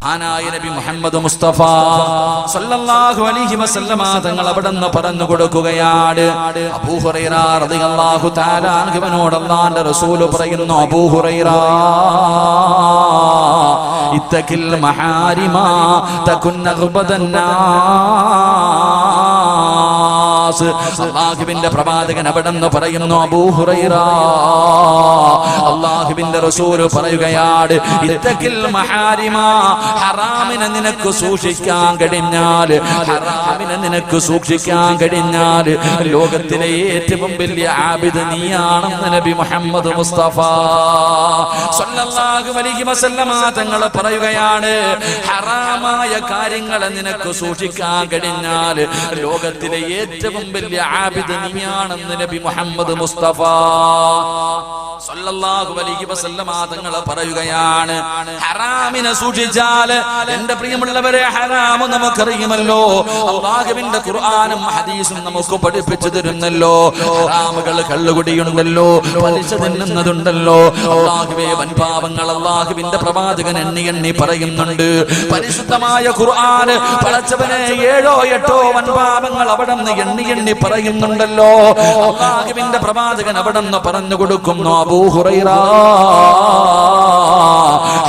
ആനായ നബി മുഹമ്മദ് മുസ്തഫ സല്ലല്ലാഹു അലൈഹി വസല്ലമ തങ്ങൾ അവിടുന്ന് പറഞ്ഞു കൊടുക്കുകയാണ്. അബൂ ഹുറൈറ റളിയല്ലാഹു തആല അൻഹുവിനോട് അല്ലാഹുവിന്റെ റസൂൽ പറയുന്നു, അബൂ ഹുറൈറ ഇത്തഖിൽ മഹാരിമ തകുൻ നഗ്ബദന്നാസ്. അല്ലാഹുവിന്റെ പ്രവാചകൻ അവിടുന്ന് പറയുന്നു, അബൂ ഹുറൈറ അല്ലാഹുവിന്റെ റസൂൽ പറയുകയാണ്, ഇത്തഖിൽ മഹാരിമ, ഹറാമിനെ നിനക്ക് സൂക്ഷിക്കാൻ കഴിഞ്ഞാൽ, ഹറാമിനെ നിനക്ക് സൂക്ഷിക്കാൻ കഴിഞ്ഞാൽ ലോകത്തിലെ ഏറ്റവും വലിയ ആബിദ് നീയാണെന്ന് നബി മുഹമ്മദ് മുസ്തഫ സല്ലല്ലാഹു അലൈഹി വസല്ലമ തങ്ങൾ പറയുകയാണ്. ഹറാമായ കാര്യങ്ങളെ നിനക്ക് സൂക്ഷിക്കാൻ കഴിഞ്ഞാൽ ലോകത്തിലെ ഏറ്റവും വലിയ ആബിദ് നീയാണെന്ന് നബി മുഹമ്മദ് മുസ്തഫ സല്ലല്ലാഹു അലൈഹി വസല്ലമ തങ്ങൾ പറയുകയാണ്. ഹറാമിനെ സൂക്ഷിച്ചാൽ, എന്റെ പ്രിയമുള്ളവരെ, ഹറാം നമുക്കറിയുമല്ലോ. അല്ലാഹുവിന്റെ ഖുർആനും ഹദീസും നമുക്ക് പഠിപ്പിച്ചു തരുന്നല്ലോ. ഹറാമുകൾ കള്ളുകുടിയുണ്ടല്ലോ, പലിശ തിന്നുന്നതുണ്ടല്ലോ. അല്ലാഹുവേ, വൻപാപങ്ങൾ അല്ലാഹുവിന്റെ പ്രവാചകൻ എണ്ണി എണ്ണി പറയുന്നുണ്ട്. പരിശുദ്ധമായ ഖുർആൻ പടച്ചവനെ 7 or 8 വൻപാപങ്ങൾ അവിടെ നിന്ന് എണ്ണി എണ്ണി പറയുന്നുണ്ടല്ലോ. അല്ലാഹുവിന്റെ പ്രവാചകൻ അവിടെ നിന്ന് പറഞ്ഞു കൊടുക്കുന്നു, അബൂ ഹുറൈറ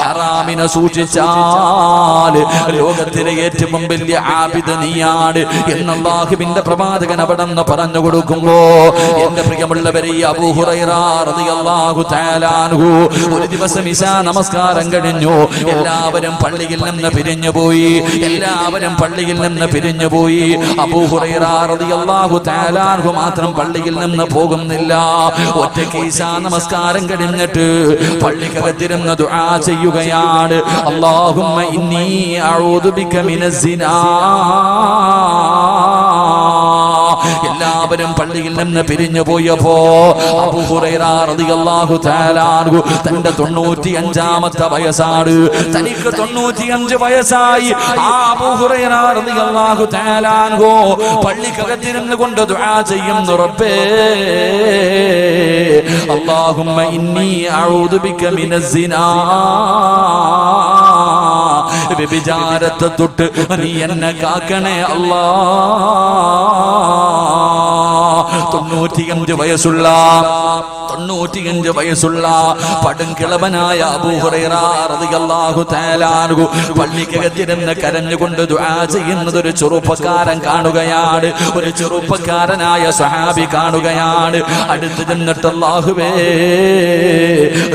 ഹറാമിനെ സൂക്ഷിച്ചാൽ ലോകത്തിലെ ഏറ്റവും വലിയ ആബിദ് നീയാണ് എന്ന് അല്ലാഹുവിന്റെ പ്രവാചകൻ അവിടെ നിന്ന് പറഞ്ഞു കൊടുക്കുമ്പോ, എന്റെ പ്രിയമുള്ളവരെ, അബൂ ഹുറൈറ റളിയല്ലാഹു തആല അൻഹു ഒരു ദിവസം ഇശാ നമസ്കാരം കഴിഞ്ഞു. എല്ലാവരും പള്ളിയിൽ നിന്ന് പിരിഞ്ഞുപോയി. അബൂ ഹുറൈറ റളിയല്ലാഹു തആല അൻഹു മാത്രം പള്ളിയിൽ നിന്ന് പോകുന്നില്ല. ഒറ്റയ്ക്ക് ഇശാ നമസ്കാരം കഴിഞ്ഞിട്ട് പള്ളിക്കകത്തിരുന്ന് ദുആ ചെയ്യുകയാണ്. അല്ലാഹുമ്മ ഇന്നി അഊദു ബിക മിനസ് സിനാ. എല്ലാവരും പള്ളിയിൽ നിന്ന് പിരിഞ്ഞു പോയപ്പോ അബൂ ഹുറൈറ റളിയല്ലാഹു തആല അൻഹു തന്റെ 95ാമത്തെ വയസ്സാണ്. തനിക്ക് 95 വയസ്സായി. അബൂ ഹുറൈറ റളിയല്ലാഹു തആല അൻഹു പള്ളിക്കകത്തിരുന്ന് കൊണ്ട് ദുആ ചെയ്യുന്നു, റബ്ബേ അല്ലാഹുമ്മ ഇന്നി അഊദു ബിക മിനസ് സിനാ. വ്യഭിചാരത്തെ തൊട്ട് നീ എന്നെ കാക്കണേ അല്ലാ. 95 വയസ്സുള്ള പടുംകിളവനായ അബൂ ഹുറൈറ റളിയല്ലാഹു തആല അൻഹു പള്ളിക്കകത്തിരുന്ന് കരഞ്ഞുകൊണ്ട് ദുആ ചെയ്യുന്നത് ഒരു ചെറുപ്പക്കാരൻ കാണുകയാണ്. ഒരു ചെറുപ്പക്കാരനായ സ്വഹാബി കാണുകയാണ്. അടുത്ത് ചെന്നിട്ട്, അല്ലാഹുവേ,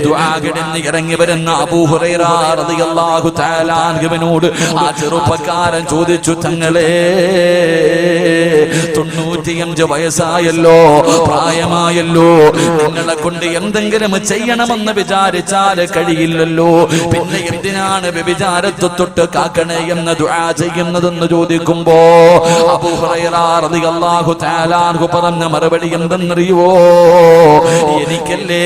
ദുആ കഴിഞ്ഞ് ഇറങ്ങി വരുന്ന അബൂ ഹുറൈറ റളിയല്ലാഹു തആല അൻഹുവിനോട് ആ ചെറുപ്പക്കാരൻ ചോദിച്ചു, തങ്ങളെ 95 വയസ്സായല്ലോ, പ്രായമായല്ലോ, നിങ്ങളെ കൊണ്ട് എന്തെങ്കിലും ചെയ്യണമെന്ന് വിചാരിച്ചാൽ കഴിയില്ലല്ലോ, പിന്നെ എന്തിനാണ് വ്യഭിചാരത്തെ തൊട്ട് കാക്കണേ എന്ന് ദുആ ചെയ്യുന്നതെന്ന് ചോദിക്കുമ്പോ അബൂ ഹുറൈറ റളിയല്ലാഹു തആല അൻഹു പറഞ്ഞ മറുപടി എന്തെന്നറിയോ? എനിക്കല്ലേ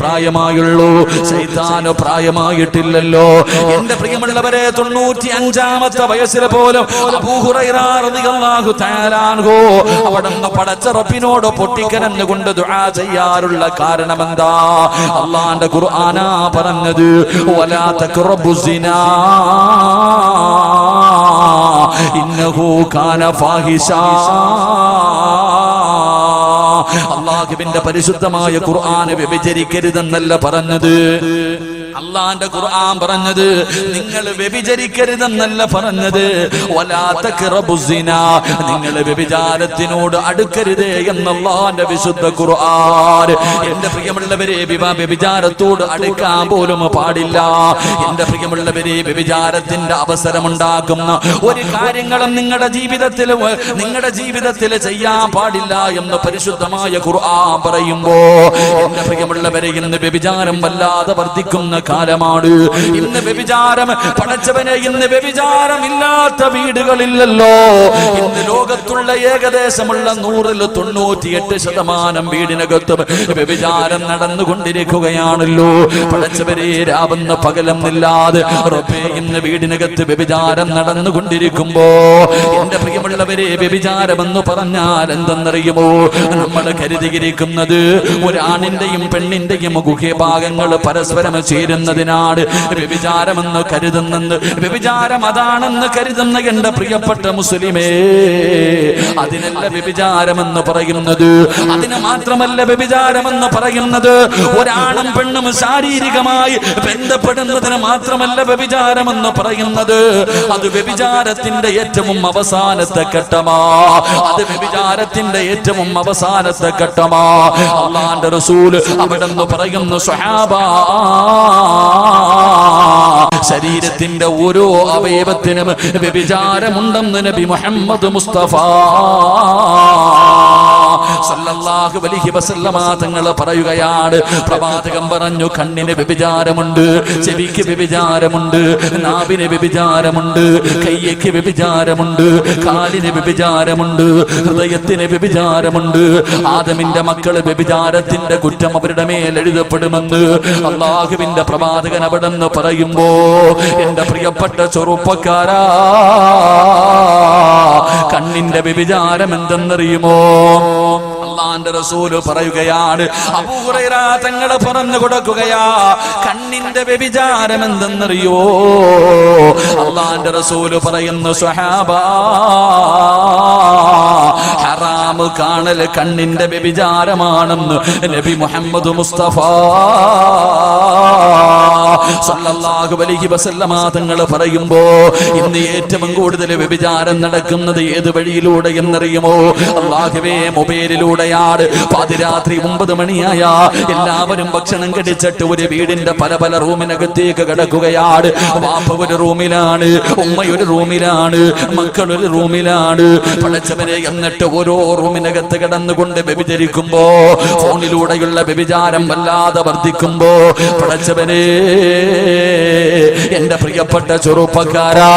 പ്രായമായുള്ളൂ, ശൈത്താന് പ്രായമായിട്ടില്ലല്ലോ. എന്റെ പ്രിയമുള്ളവരെ, 95ാമത്തെ വയസ്സിൽ പോലും അബൂ ഹുറൈറ റളിയല്ലാഹു തആല അൻഹു അവിടുന്ന് പടച്ച റബ്ബിനോട് പൊട്ടിക്കരഞ്ഞുകൊണ്ട് ദുആ ചെയ്യാറുള്ള കാരണം എന്താ? അല്ലാഹുവിന്റെ ഖുർആനാ പറഞ്ഞത്, വലാ തഖറബുസ് സിനാ ഇന്നഹു കാന ഫാഹിഷാ. അല്ലാഹുവിന്റെ പരിശുദ്ധമായ ഖുർആൻ വ്യഭിചരിക്കരുതെന്നല്ല പറഞ്ഞത്. അല്ലാഹുവിന്റെ ഖുർആൻ പറഞ്ഞത് നിങ്ങൾ വ്യഭിചരിക്കരുതെന്നല്ല പറഞ്ഞത്. വലാ തഖറബുസ് സിനാ, നിങ്ങൾ വ്യഭിചാരത്തിനോട് അടുക്കരുതേ എന്ന് അല്ലാഹുവിന്റെ വിശുദ്ധ ഖുർആൻ. എന്റെ പ്രിയമുള്ളവരെ, വ്യഭിചാരത്തോട് അടുക്കാൻ പോലും പാടില്ല. എന്റെ പ്രിയമുള്ളവരെ, വ്യഭിചാരത്തിന്റെ അവസരമുണ്ടാക്കുന്ന ഒരു കാര്യങ്ങളും നിങ്ങളുടെ ജീവിതത്തിൽ ചെയ്യാൻ പാടില്ല എന്ന് പരിശുദ്ധമായ ഖുർആൻ പറയുമ്പോ, എന്റെ പ്രിയമുള്ളവരെ, ഇന്ന് വ്യഭിചാരം വല്ലാതെ വർദ്ധിക്കുന്ന കാലമാണ്. ഇന്ന് വ്യഭിചാരം, പടച്ചവനെ, ഇന്ന് വ്യഭിചാരമില്ലാത്ത വീടുകളില്ലല്ലോ. ഇന്ന് ലോകത്തുള്ള ഏകദേശമുള്ള 100-98% വീടിനകത്തും വ്യഭിചാരം നടന്നുകൊണ്ടിരിക്കുകയാണല്ലോ. പടച്ചവരെ, രാവെന്ന് പകലെന്നില്ലാതെ റബ്ബേ, ഇന്ന് വീടിനകത്ത് വ്യഭിചാരം നടന്നുകൊണ്ടിരിക്കുമ്പോ, എന്റെ പ്രിയമുള്ളവരെ, വ്യഭിചാരമെന്ന് പറഞ്ഞാൽ എന്തെന്നറിയുമോ? നമ്മൾ കരുതിയിരിക്കുന്നത് ഒരാണിന്റെയും പെണ്ണിന്റെയും ഗുഹ്യഭാഗങ്ങൾ പരസ്പരം ചേരുന്ന ചേരുന്നതിനാണ് വ്യഭിചാരമെന്ന് കരുതുന്നെന്ന്. വ്യഭിചാരം അതാണെന്ന് കരുതുന്ന എന്റെ പ്രിയപ്പെട്ട മുസ്ലിമേ, അതിനല്ല വ്യഭിചാരമെന്ന് പറയുന്നത്. അതിന് മാത്രമല്ല വ്യഭിചാരമെന്ന് പറയുന്നത്. ഒരാണും പെണ്ണും ശാരീരികമായി ബന്ധപ്പെടുന്നതിന് മാത്രമല്ല വ്യഭിചാരമെന്ന് പറയുന്നത്. അത് വ്യഭിചാരത്തിന്റെ ഏറ്റവും അവസാനത്തെ ഘട്ടമാ. അത് വ്യഭിചാരത്തിന്റെ ഏറ്റവും അവസാനത്തെ ഘട്ടമാ. അല്ലാഹുവിന്റെ റസൂൽ അവിടെന്ന് പറയുന്നു, സ്വഹാബ, ശരീരത്തിന്റെ ഓരോ അവയവത്തിനും വ്യഭിചാരമുണ്ടെന്ന് നബി മുഹമ്മദ് മുസ്തഫ സല്ലല്ലാഹു അലൈഹി വസല്ലമ തങ്ങൾ പറയുകയാണ്. പ്രവാചകൻ പറഞ്ഞു, കണ്ണിന് വ്യഭിചാരമുണ്ട്, ചെവിക്ക് വ്യഭിചാരമുണ്ട്, നാവിന് വ്യഭിചാരമുണ്ട്, കൈയ്ക്ക് വ്യഭിചാരമുണ്ട്, കാലിന് വ്യഭിചാരമുണ്ട്, ഹൃദയത്തിന് വ്യഭിചാരമുണ്ട്. ആദമിന്റെ മക്കൾ വ്യഭിചാരത്തിന്റെ കുറ്റം അവരുടെ മേൽ എഴുതപ്പെടുമെന്ന് അല്ലാഹുവിന്റെ പ്രവാചകൻ അവിടെന്ന് പറയുമ്പോ, എന്റെ പ്രിയപ്പെട്ട ചെറുപ്പക്കാരാ, കണ്ണിന്റെ വ്യഭിചാരം എന്തെന്നറിയുമോ? അല്ലാഹുവിന്റെ റസൂൽ പറയുകയാണ്, അബൂ ഹുറൈറ തങ്ങൾ പറഞ്ഞു കൊടുക്കുകയാ, കണ്ണിന്റെ വ്യഭിചാരം എന്തെന്നറിയോ? അല്ലാഹുവിന്റെ റസൂൽ പറയുന്നു, സ്വഹാബാ, ഹറാമ് കാണൽ കണ്ണിന്റെ വ്യഭിചാരമാണെന്ന് നബി മുഹമ്മദ് മുസ്തഫ സല്ലല്ലാഹു അലൈഹി വസല്ലമ തങ്ങൾ പറയുമ്പോ, ഇന്ന് ഏറ്റവും കൂടുതൽ വ്യഭിചാരം നടക്കുന്നത് ഏത് വഴിയിലൂടെ എന്നറിയുമോ? അല്ലാഹുവേ, മൊബൈലിലൂടെയാണ്. പാതിരാത്രി 9 മണിയായ എല്ലാവരും ഭക്ഷണം കഴിച്ചിട്ട് ഒരു വീടിന്റെ പല പല റൂമിനകത്തേക്ക് കിടക്കുകയാണ്. വാപ്പ ഒരു റൂമിലാണ്, ഉമ്മ ഒരു റൂമിലാണ്, മക്കൾ ഒരു റൂമിലാണ്. പടച്ചവനെ, എന്നിട്ട് ഓരോ റൂമിനകത്ത് കിടന്നുകൊണ്ട് വ്യഭിചരിക്കുമ്പോ, ഫോണിലൂടെയുള്ള വ്യഭിചാരം വല്ലാതെ വർദ്ധിക്കുമ്പോ, പടച്ചവനെ, എന്റെ പ്രിയപ്പെട്ട ചെറുപ്പക്കാരാ,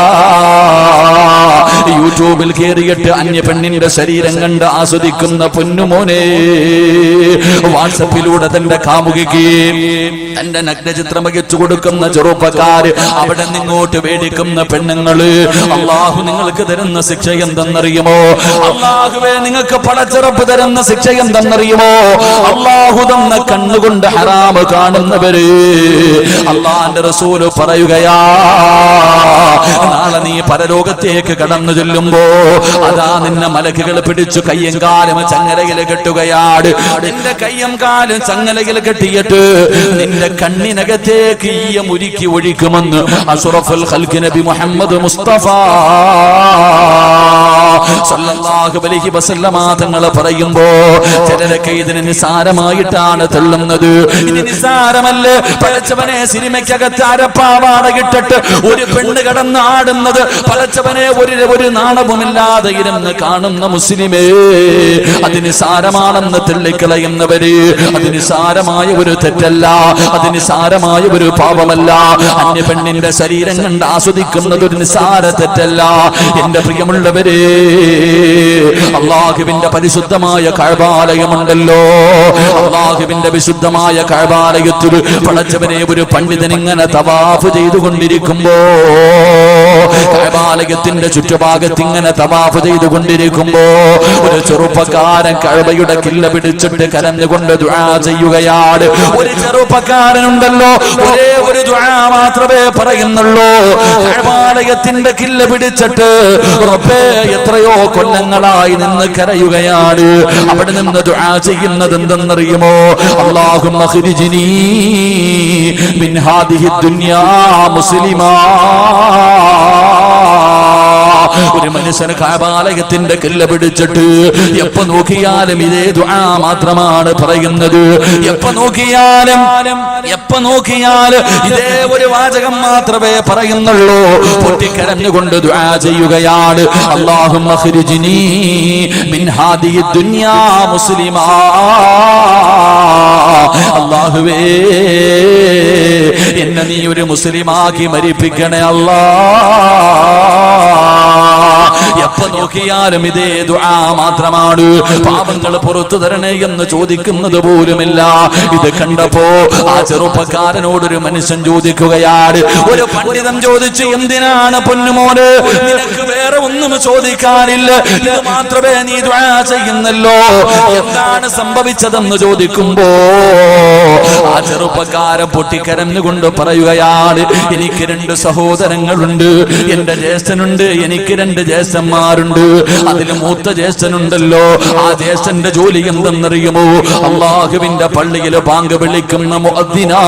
യൂട്യൂബിൽ കയറിയിട്ട് അന്യ പെണ്ണിന്റെ ശരീരം കണ്ട് ആസ്വദിക്കുന്ന പൊന്നുമോനെ, വാട്സപ്പിലൂടെ തന്റെ കാമുകിക്ക് തന്റെ നഗ്നചിത്രം അയച്ചു കൊടുക്കുന്ന ചെറുപ്പക്കാര്, അവിടെ നിങ്ങോട്ട് വേടിക്കുന്ന പെണ്ണുങ്ങള്, അള്ളാഹു നിങ്ങൾക്ക് തരുന്ന ശിക്ഷ എന്തെന്നറിയുമോ? അള്ളാഹുവേ, നിങ്ങൾക്ക് പടച്ചിറപ്പ് തരുന്ന ശിക്ഷ എന്തെന്നറിയുമോ? അള്ളാഹു തന്ന കണ്ണുകൊണ്ട് ഹറാമ് കാണുന്നവര്, അള്ളാന്റെ റസൂല് പറയുകയാ, നാളെ നീ പരലോകത്തേക്ക് കടന്നു ചെല്ലുമ്പോ അതാ നിന്നെ മലക്കുകൾ പിടിച്ചു കയ്യും കാലും ചങ്ങലയിൽ കെട്ടുകയാണ്. നിന്റെ കയ്യും കാലും ചങ്ങലയിൽ കെട്ടിയിട്ട് നിന്റെ കണ്ണിനകത്തേക്ക് ഈയം ഉരുക്കി ഒഴിക്കുമെന്ന് അഷ്റഫുൽ ഖൽഖ് നബി മുഹമ്മദ് മുസ്തഫ സല്ലല്ലാഹു അലൈഹി വസല്ലമ തങ്ങൾ പറയുമ്പോ, ചിലരൊക്കെ ഇതിന് നിസാരമായിട്ടാണ് തള്ളുന്നത്. ഇത് നിസാരമല്ല. പടച്ചവനെ, സിനിമയ്ക്കകത്ത് അരപ്പാവാട ഇട്ടിട്ട് ഒരു പെണ്ണ് കിടന്ന് ആടുന്നത് പടച്ചവനെ ഒരു നാണവുമില്ലാതെ ഇരുന്ന് കാണുന്ന മുസ്ലിമേ, അത് നിസാരമാണെന്ന് തള്ളിക്കളയുന്നവര്, അത് നിസാരമായ ഒരു തെറ്റല്ല, അത് നിസാരമായ ഒരു പാപമല്ല. അന്യ പെണ്ണിന്റെ ശരീരം കണ്ട് ആസ്വദിക്കുന്നത് ഒരു നിസാര തെറ്റല്ല. എന്റെ പ്രിയമുള്ളവരെ, അല്ലാഹുവിന്റെ പരിശുദ്ധമായ കഅബാലയമുണ്ടല്ലോ, അല്ലാഹുവിന്റെ വിശുദ്ധമായ കഅബാലയത്തിൽ പടച്ചവനെ ഒരു പണ്ഡിതൻ ഇങ്ങനെ തവാഫ് ചെയ്തുകൊണ്ടിരിക്കുമ്പോ, കഅബാലയത്തിന്റെ ചുറ്റുഭാഗത്ത് ഇങ്ങനെ തവാഫ് ചെയ്തുകൊണ്ടിരിക്കുമ്പോ, ഒരു ചെറുപ്പക്കാരൻ കഅബയുടെ കില്ല പിടിച്ചിട്ട് കരഞ്ഞുകൊണ്ട് ദുആ ചെയ്യുകയാണ്. ഒരു ചെറുപ്പക്കാരനുണ്ടല്ലോ, ഒരേ ഒരു ദുആ മാത്രമേ പറയുന്നുള്ളൂ. കഅബാലയത്തിന്റെ കില്ല പിടിച്ചിട്ട് റബ്ബേ, എത്രയോ കൊല്ലങ്ങളായി നിന്ന് കരയുകയാണ്. അവിടെ നിന്ന് ദുആ ചെയ്യുന്നത് എന്തെന്നറിയുമോ? അല്ലാഹുമ്മ ഖ്രിജ്നി മിൻ ഹാദിഹി ദുനിയാ മുസ്ലിമാ. ഒരു മനുഷ്യന് കഅബാലയത്തിന്റെ കില്ല പിടിച്ചിട്ട് എപ്പോ നോക്കിയാലും ഇതേ ദുആ മാത്രമാണ് പറയുന്നത്. എപ്പോ നോക്കിയാലും ഇതേ ഒരു വാചകം മാത്രമേ പറയുന്നുള്ളൂ. പൊട്ടിക്കരഞ്ഞുകൊണ്ട് ദുആ ചെയ്യുകയാണ്. അല്ലാഹുമ്മ ഖ്രിജ്നി മിൻ ഹാദിഹി ദുനിയാ മുസ്ലിമാ. അല്ലാഹുവേ, എന്നെ നീ ഒരു മുസ്ലിമാക്കി മരിപ്പിക്കണേ അല്ലാ. എപ്പോ നോക്കിയാലും ഇതേ ദുആ മാത്രമാണ്. പാപങ്ങൾ പുറത്തു തരണേ എന്ന് ചോദിക്കുന്നത് പോലുമില്ല. ഇത് കണ്ടപ്പോ ആ ചെറുപ്പക്കാരനോടൊരു മനുഷ്യൻ ചോദിക്കുകയാണ്. ഒരു പണ്ഡിതൻ ചോദിച്ചു, എന്തിനാണ് പൊന്നുമോന് നിനക്ക് വേറെ ഒന്നും ചോദിക്കാനില്ല, ഇത് മാത്രമേ നീ ദുആ ചെയ്യുന്നല്ലോ. എന്താണ് സംഭവിച്ചതെന്ന് ചോദിക്കുമ്പോ ആ ചെറുപ്പക്കാരൻ പൊട്ടിക്കരഞ്ഞുകൊണ്ട് പറയുകയാണ്, എനിക്ക് 2 സഹോദരങ്ങളുണ്ട്, എന്റെ ജ്യേഷ്ഠനുണ്ട്, എനിക്ക് 2 ജ്യേഷ്ഠന്മാരുണ്ട്. അതിൽ മൂത്ത ജ്യേഷ്ഠനുണ്ടല്ലോ, ആ ജ്യേഷ്ഠന്റെ ജോലി എന്തെന്നറിയുമോ? അല്ലാഹുവിന്റെ പള്ളിയിൽ ബാങ്ക് വിളിക്കുന്ന മുഅദ്ദിനാ.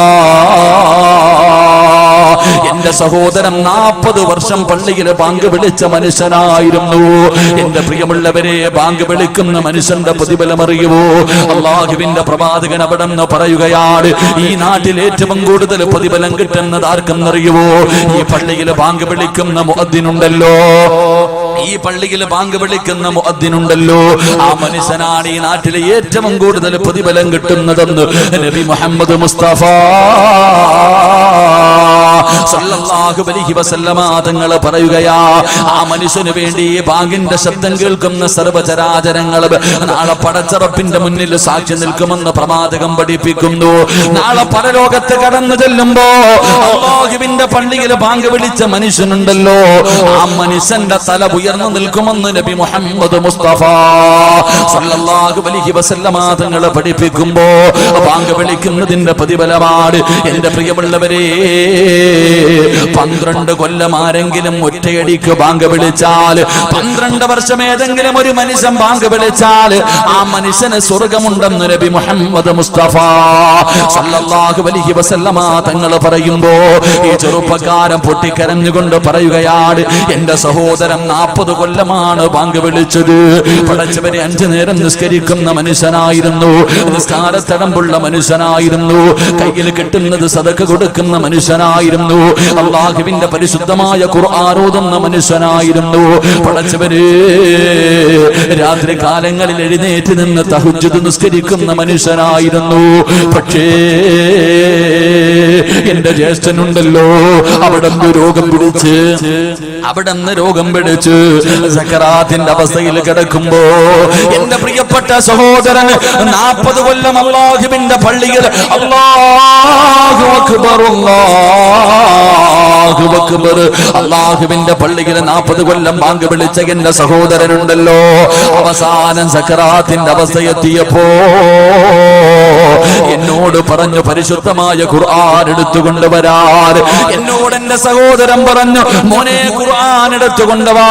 എന്റെ സഹോദരൻ 40 വർഷം പള്ളിയിൽ ബാങ്ക് വിളിച്ച മനുഷ്യനായിരുന്നു. എന്റെ പ്രിയമുള്ളവരെ, ബാങ്ക് വിളിക്കുന്ന മനുഷ്യന്റെ പ്രതിഫലം അറിയുമോ? അല്ലാഹുവിന്റെ പ്രവാചകൻ അവിടെ നിന്ന് പറയുകയാണ്, ഈ നാട്ടിൽ ഏറ്റവും കൂടുതൽ പ്രതിഫലം കിട്ടുന്നത് ആർക്കെന്നറിയുമോ? ഈ പള്ളിയിൽ ബാങ്ക് വിളിക്കുന്ന മുഅദ്ദിനുണ്ടല്ലോ, ഈ പള്ളിയിൽ ബാങ്ക് വിളിക്കുന്ന മുഅദ്ദിനുണ്ടല്ലോ, ആ മനുഷ്യനാണ് ഈ നാട്ടിലെ ഏറ്റവും കൂടുതൽ പ്രതിഫലം കിട്ടുന്നതെന്ന് നബി മുഹമ്മദ് മുസ്തഫ സല്ലല്ലാഹു അലൈഹി വസല്ലമ തങ്ങൾ പറയുകയാ. ആ മനുഷ്യന് വേണ്ടി ബാങ്കിന്റെ ശബ്ദം കേൾക്കുന്ന സർവ്വചരാചരങ്ങൾ നാളെ പടച്ചറപ്പിന്റെ മുന്നിൽ സാക്ഷി നിൽക്കുമെന്ന് പ്രവാചകൻ പഠിപ്പിക്കുന്നു. നാളെ പരലോകത്ത് കടന്നു ചെല്ലുമ്പോ അല്ലാഹുവിന്റെ പള്ളിയിൽ ബാങ്ക് വിളിച്ച മനുഷ്യനുണ്ടല്ലോ, ആ മനുഷ്യന്റെ തല ഉയർന്നു നിൽക്കുമെന്ന് നബി മുഹമ്മദ് മുസ്തഫ സല്ലല്ലാഹു അലൈഹി വസല്ലമ തങ്ങൾ പഠിപ്പിക്കുമ്പോ ബാങ്ക് വിളിക്കുന്നതിന്റെ പ്രതിഫലമാണ്. എന്റെ പ്രിയമുള്ളവരെ, 12 കൊല്ലം ആരെങ്കിലും ഒറ്റയടിക്ക് ബാങ്ക് വിളിച്ചാൽ, 12 വർഷം ഏതെങ്കിലും ഒരു മനുഷ്യൻ ബാങ്ക് വിളിച്ചാൽ ആ മനുഷ്യന് സ്വർഗമുണ്ടെന്ന് നബി മുഹമ്മദ് മുസ്തഫ സല്ലല്ലാഹു അലൈഹി വസല്ലമ തങ്ങൾ പറയുമ്പോ ഈ ചെറുപ്പക്കാരൻ പൊട്ടിക്കരഞ്ഞുകൊണ്ട് പറയുകയാണ്, എന്റെ സഹോദരൻ 40 കൊല്ലമാണ് ബാങ്ക് വിളിച്ചത്. പടച്ചവരെ, 5 നേരം നിസ്കരിക്കുന്ന മനുഷ്യനായിരുന്നു, നിസ്കാരത്തടമ്പുള്ള മനുഷ്യനായിരുന്നു, കയ്യിൽ കിട്ടുന്നത് സദഖ കൊടുക്കുന്ന മനുഷ്യനായിരുന്നു, അല്ലാഹുവിന്റെ പരിശുദ്ധമായ ഖുർആൻ ഓതുന്ന മനുഷ്യനായിരുന്നു. പടച്ചവരെ, രാത്രി കാലങ്ങളിൽ എഴുന്നേറ്റ് നിന്ന് തഹജ്ജുദ് നിസ്കരിക്കുന്ന മനുഷ്യനായിരുന്നു. പക്ഷേ എന്റെ ജ്യേഷ്ഠനുണ്ടല്ലോ, അവിടുന്ന് രോഗം പിടിച്ച് സക്കറാത്തിന്റെ അവസ്ഥയിൽ കിടക്കുമ്പോ എന്റെ പ്രിയപ്പെട്ട സഹോദരൻ 40 കൊല്ലം അല്ലാഹുവിന്റെ പള്ളിയിൽ അല്ലാഹു അക്ബർ അല്ലാഹു അക്ബർ അല്ലാഹുവിന്റെ പള്ളിയിൽ 40 കൊല്ലം ബാങ്ക് വിളിച്ച എന്റെ സഹോദരനുണ്ടല്ലോ, അവസാനം സക്കറാത്തിന്റെ അവസ്ഥയെത്തിയപ്പോ എന്നോട് പറഞ്ഞു, പരിശുദ്ധമായ ഖുർആൻ എടുത്തുകൊണ്ടുവരാൻ. എന്നോട് എന്റെ സഹോദരൻ പറഞ്ഞു, മോനെ ഖുർആൻ എടുത്തുകൊണ്ടുവാ.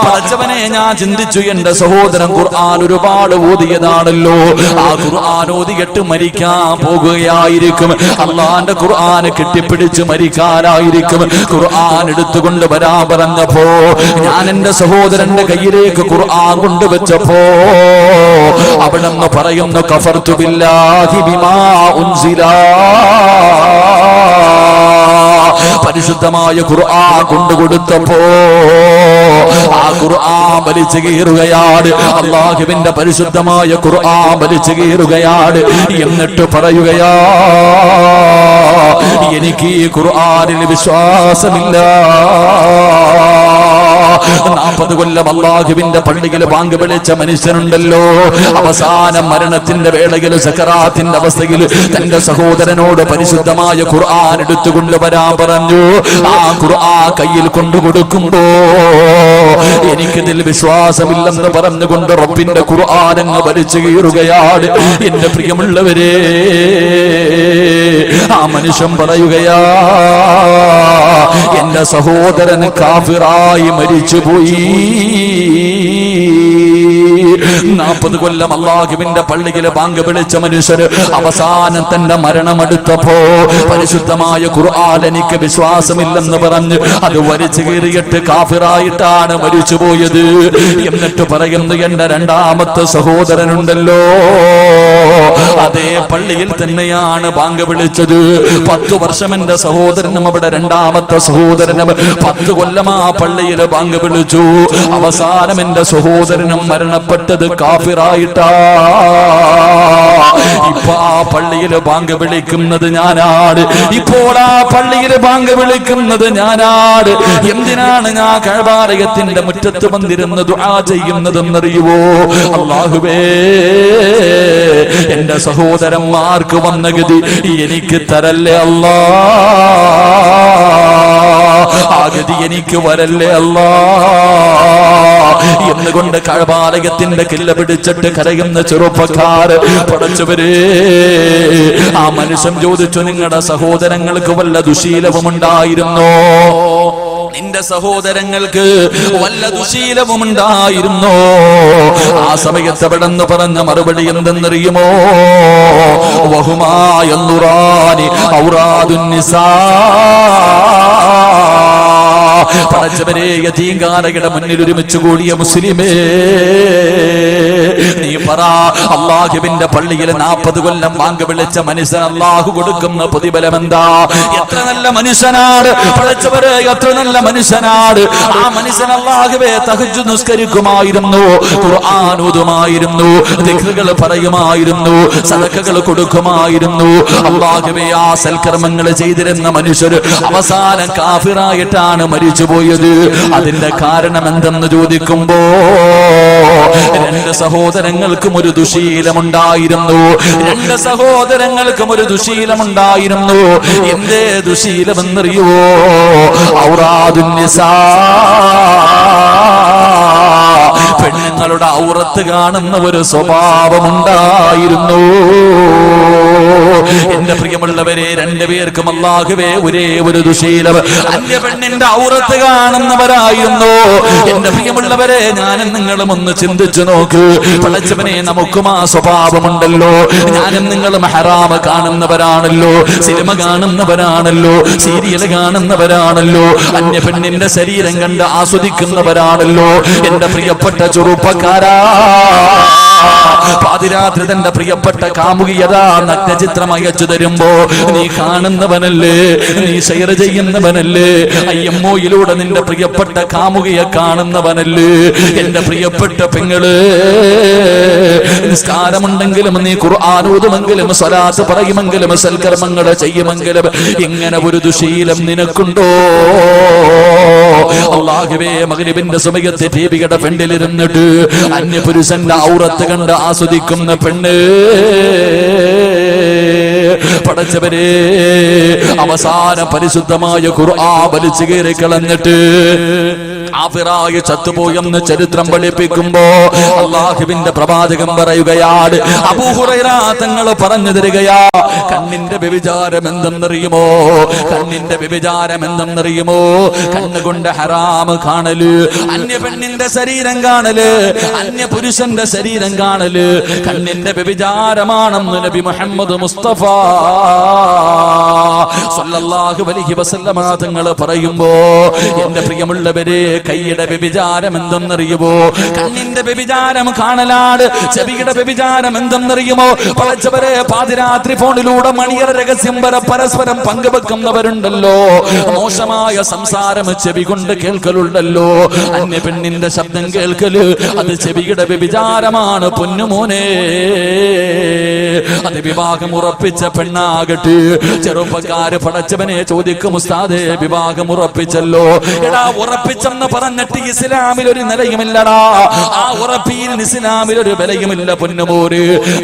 പടച്ചവനെ, ഞാൻ ചിന്തിച്ചു, എന്റെ സഹോദരൻ ഖുർആൻ ഒരുപാട് ഓതിയതാണല്ലോ, ആ ഖുർആൻ ഓതിയിട്ട് മരിക്കാൻ പോകുകയായിരിക്കും, അള്ളാന്റെ ഖുർആൻ കെട്ടിപ്പിടിച്ച് മരിക്കാനായിരിക്കും. ഖുർആൻ എടുത്തുകൊണ്ട് വരാൻ പറഞ്ഞപ്പോ ഞാൻ എന്റെ സഹോദരന്റെ കയ്യിലേക്ക് ഖുർആൻ കൊണ്ടുവച്ചപ്പോ അവിടെ നിന്ന് പറയുന്നു, കഫർതു ബില്ലാഹി ബിമാ ഉൻസില. പരിശുദ്ധമായ ഖുർആൻ കൊണ്ടുകൊടുത്തപ്പോ ആ ഖുർആൻ വലിച്ചു കീറുകയാണ്, അല്ലാഹുവിന്റെ പരിശുദ്ധമായ ഖുർആൻ വലിച്ചു കീറുകയാണ്. എന്നിട്ട് പറയുകയാ, എനിക്ക് ഈ ഖുർആനിൽ വിശ്വാസമില്ല. 40 കൊല്ലം അല്ലാഹുവിന്റെ പള്ളിയിൽ ബാങ്ക് വിളിച്ച മനുഷ്യനുണ്ടല്ലോ, അവസാനം മരണത്തിന്റെ വേളയിൽ സക്കറാത്തിന്റെ അവസ്ഥയിൽ തന്റെ സഹോദരനോട് പരിശുദ്ധമായ ഖുർആൻ എടുത്തുകൊണ്ട് വരാൻ പറഞ്ഞു. ആ ഖുർആൻ കയ്യിൽ കൊണ്ടുകൊടുക്കുമ്പോ എനിക്കിതിൽ വിശ്വാസമില്ലെന്ന് പറഞ്ഞുകൊണ്ട് റബ്ബിന്റെ ഖുർആൻ അങ്ങ് വലിച്ചു കീറുകയാണ്. എന്റെ പ്രിയമുള്ളവരെ, ആ മനുഷ്യൻ പറയുകയാ, എന്റെ സഹോദരൻ കാഫിറായി മരിച്ചുപോയി. 40 കൊല്ലം അല്ലാഹുവിന്റെ പള്ളിയിൽ ബാങ്ക് വിളിച്ച മനുഷ്യര് അവസാനം തന്റെ മരണമെടുത്തപ്പോ പരിശുദ്ധമായ ഖുർആൻ എനിക്ക് വിശ്വാസമില്ലെന്ന് പറഞ്ഞ് അത് വലിച്ചു കീറിയിട്ട് കാഫിറായിട്ടാണ് മരിച്ചുപോയത്. എന്നിട്ട് പറയുന്നു, എന്റെ 2ാമത്തെ സഹോദരനുണ്ടല്ലോ, അതേ പള്ളിയിൽ തന്നെയാണ് ബാങ്ക് വിളിച്ചത്. 10 വർഷം എന്റെ സഹോദരനും അവിടെ 2ാമത്തെ സഹോദരനും 10 കൊല്ലം ആ പള്ളിയിൽ ബാങ്ക് വിളിച്ചു. അവസാനം എന്റെ സഹോദരനും മരണപ്പെട്ടത് കാഫിറായിട്ടാ. ഇപ്പൊ ആ പള്ളിയിൽ ബാങ്ക് വിളിക്കുന്നത് ഞാനാണ്. ഇപ്പോൾ ആ പള്ളിയിൽ ബാങ്ക് വിളിക്കുന്നത് ഞാനാണ്. എന്തിനാണ് ഞാൻ കഅബാലയത്തിന്റെ മുറ്റത്ത് വന്നിരുന്ന് ദുആ ചെയ്യുന്നതെന്നറിയുവോ? അല്ലാഹുവേ, എന്റെ സഹോദരന്മാർക്ക് വന്ന ഗതി എനിക്ക് തരല്ലേ അല്ലാ. ആ ഗതി എനിക്ക് വരല്ലേ അല്ലാ എന്നുകൊണ്ട് കഅബാലയത്തിന്റെ കില്ല പിടിച്ചിട്ട് കരയുന്ന ചെറുപ്പക്കാര് പടച്ചവരെ ആ മനുഷ്യൻ ചോദിച്ചു, നിങ്ങളുടെ സഹോദരങ്ങൾക്ക് വല്ല ദുശീലവും ഉണ്ടായിരുന്നോ? നിന്റെ സഹോദരങ്ങൾക്ക് വല്ല ദുശീലവും ഉണ്ടായിരുന്നോ? ആ സമയത്ത് അവിടെന്ന് പറഞ്ഞ മറുപടി എന്തെന്നറിയുമോ? വഹുമായന്നുറാനി ഔറാദുൻ നിസാ. പടച്ചവരെ, യതീംഖാനയുടെ മുന്നിൽ ഒരുമിച്ച് കൂടിയ മുസ്ലിമേ, നീ പറ, അല്ലാഹുവിന്റെ പള്ളിയിൽ 40 കൊല്ലം ബാങ്ക് വിളിച്ച മനുഷ്യൻ അല്ലാഹു കൊടുക്കുന്ന പ്രതിഫലം എന്താ? എത്ര നല്ല മനുഷ്യനാണ് പടച്ചവരെ, എത്ര നല്ല മനുഷ്യനാണ്. ആ മനുഷ്യൻ അല്ലാഹുവേ തഹജ്ജുദ് നിസ്കരിക്കുമായിരുന്നു, ഖുർആൻ ഓതുമായിരുന്നു, ദിക്റുകൾ പറയുമായിരുന്നു, സദഖകൾ കൊടുക്കുമായിരുന്നു. അല്ലാഹുവേ, ആ സൽക്കർമ്മങ്ങൾ ചെയ്തിരുന്ന മനുഷ്യർ അവസാനം കാഫിറായിട്ടാണ് മരിച്ചുപോയത്. അതിന്റെ കാരണം എന്തെന്ന് ചോദിക്കുമ്പോ, 2 സഹോദരങ്ങൾക്കും ഒരു ദുശീലമുണ്ടായിരുന്നു. 2 സഹോദരങ്ങൾക്കും ഒരു ദുശീലമുണ്ടായിരുന്നു. എന്തേ ദുശീലമെന്നറിയുവോ? ഔറാദുൻ നിസാ, പെണ്ണുങ്ങളുടെ ഔറത്ത് കാണുന്ന ഒരു സ്വഭാവമുണ്ടായിരുന്നു. എന്റെ പ്രിയമുള്ളവരെ, 2 പേർക്കും അല്ലാഹുവേ ഒരേ ഒരു ദുശീലം, അന്യ പെണ്ണിന്റെ ഔറത്ത് കാണുന്നവരായിരുന്നു. എന്റെ പ്രിയമുള്ളവരെ, ഞാനും നിങ്ങളും ഒന്ന് ചിന്തിച്ചു നോക്ക്. പടച്ചവനെ, നമുക്കും ആ സ്വഭാവമുണ്ടല്ലോ. ഞാനും നിങ്ങളും ഹറാമ് കാണുന്നവരാണല്ലോ, സിനിമ കാണുന്നവരാണല്ലോ, സീരിയൽ കാണുന്നവരാണല്ലോ, അന്യ പെണ്ണിന്റെ ശരീരം കണ്ട് ആസ്വദിക്കുന്നവരാണല്ലോ. എന്റെ പ്രിയപ്പെട്ട ചെറുപ്പക്കാരാ, പാതിരാത്രി തന്റെ പ്രിയപ്പെട്ട കാമുകിയതാ നഗ്നചിത്രം അയച്ചു തരുമ്പോ നീ കാണുന്നവനല്ലേ, നീ ഷെയർ ചെയ്യുന്നവനല്ലേ, IMOയിലൂടെ നിന്റെ പ്രിയപ്പെട്ട കാമുകിയെ കാണുന്നവനല്ലേ. എന്റെ പ്രിയപ്പെട്ട പെങ്ങള്, നിസ്കാരമുണ്ടെങ്കിലും നീ ഖുർആൻ ഓതുമെങ്കിലും സ്വലാത്ത് പറയുമെങ്കിലും സൽക്കർമ്മങ്ങൾ ചെയ്യുമെങ്കിലും ഇങ്ങനെ ഒരു ദുശീലം നിനക്കുണ്ടോ? അല്ലാഹുവേ, മഗ്രിബിന്റെ സമയത്ത് ടിവിയുടെ ഫ്രണ്ടിലിരുന്നിട്ട് അന്യപുരുഷന്റെ ഔറത്ത് കണ്ട് ആസ്വദിക്കുന്ന പെണ്ണ്, പടച്ചവരെ, അവസാന പരിശുദ്ധമായ ഖുർആൻ വലിച്ചു കയറി കളഞ്ഞിട്ട് കാഫിറായി ചത്തുപോയെന്ന് ചരിത്രം പഠിപ്പിക്കുമ്പോ അല്ലാഹുവിന്റെ പ്രവാചകൻ പറയുകയാണ്, അബൂ ഹുറൈറ തങ്ങൾ പറഞ്ഞു തരികയാ, കണ്ണിന്റെ വ്യഭിചാരം എന്തെന്നറിയുമോ? കണ്ണിന്റെ വ്യഭിചാരം എന്തെന്നറിയുമോ? കണ്ണുകൊണ്ട് ഹറാമ് കാണല്, അന്യ പെണ്ണിന്റെ ശരീരം കാണല്, അന്യ പുരുഷന്റെ ശരീരം കാണല് കണ്ണിന്റെ വ്യഭിചാരമാണെന്ന് നബി മുഹമ്മദ് മുസ്തഫ സല്ലല്ലാഹു അലൈഹി വസല്ലമ തങ്ങൾ പറയുമ്പോ, എന്റെ പ്രിയമുള്ളവരെ, കൈയുടെ വ്യഭിചാരം എന്തെന്നറിയുമോ? കണ്ണിന്റെ വ്യഭിചാരം കാണലാണ്. ചെവിയുടെ വ്യഭിചാരം എന്തെന്നറിയുമോ? പടച്ചവരെ, പാതിരാത്രി ഫോണിലൂടെ മണിയറ രഹസ്യം പരസ്പരം പങ്കുവെക്കുന്നവരുണ്ടല്ലോ. മോശമായ സംസാരം ചെവി കൊണ്ട് കേൾക്കലുണ്ടല്ലോ. അന്യ പെണ്ണിന്റെ ശബ്ദം കേൾക്കല്, അത് ചെവിയുടെ വ്യഭിചാരമാണ് പൊന്നുമോനെ. അത് വിവാഹം ഉറപ്പിച്ച പെണ്ണാകട്ടെ, ചെറുപ്പക്കാര് പടച്ചവനെ ചോദിക്കും, ഉസ്താദേ വിവാഹം ഉറപ്പിച്ചല്ലോ. എടാ, ഉറപ്പിച്ചെന്ന് പറഞ്ഞിട്ട് ഇസ്ലാമിൽ ഒരു നിലയുമില്ലടാ. ആ ഉറപ്പിയിൽ ഇസ്ലാമിൽ ഒരു വിലയുമില്ല പൊന്നുമോര്.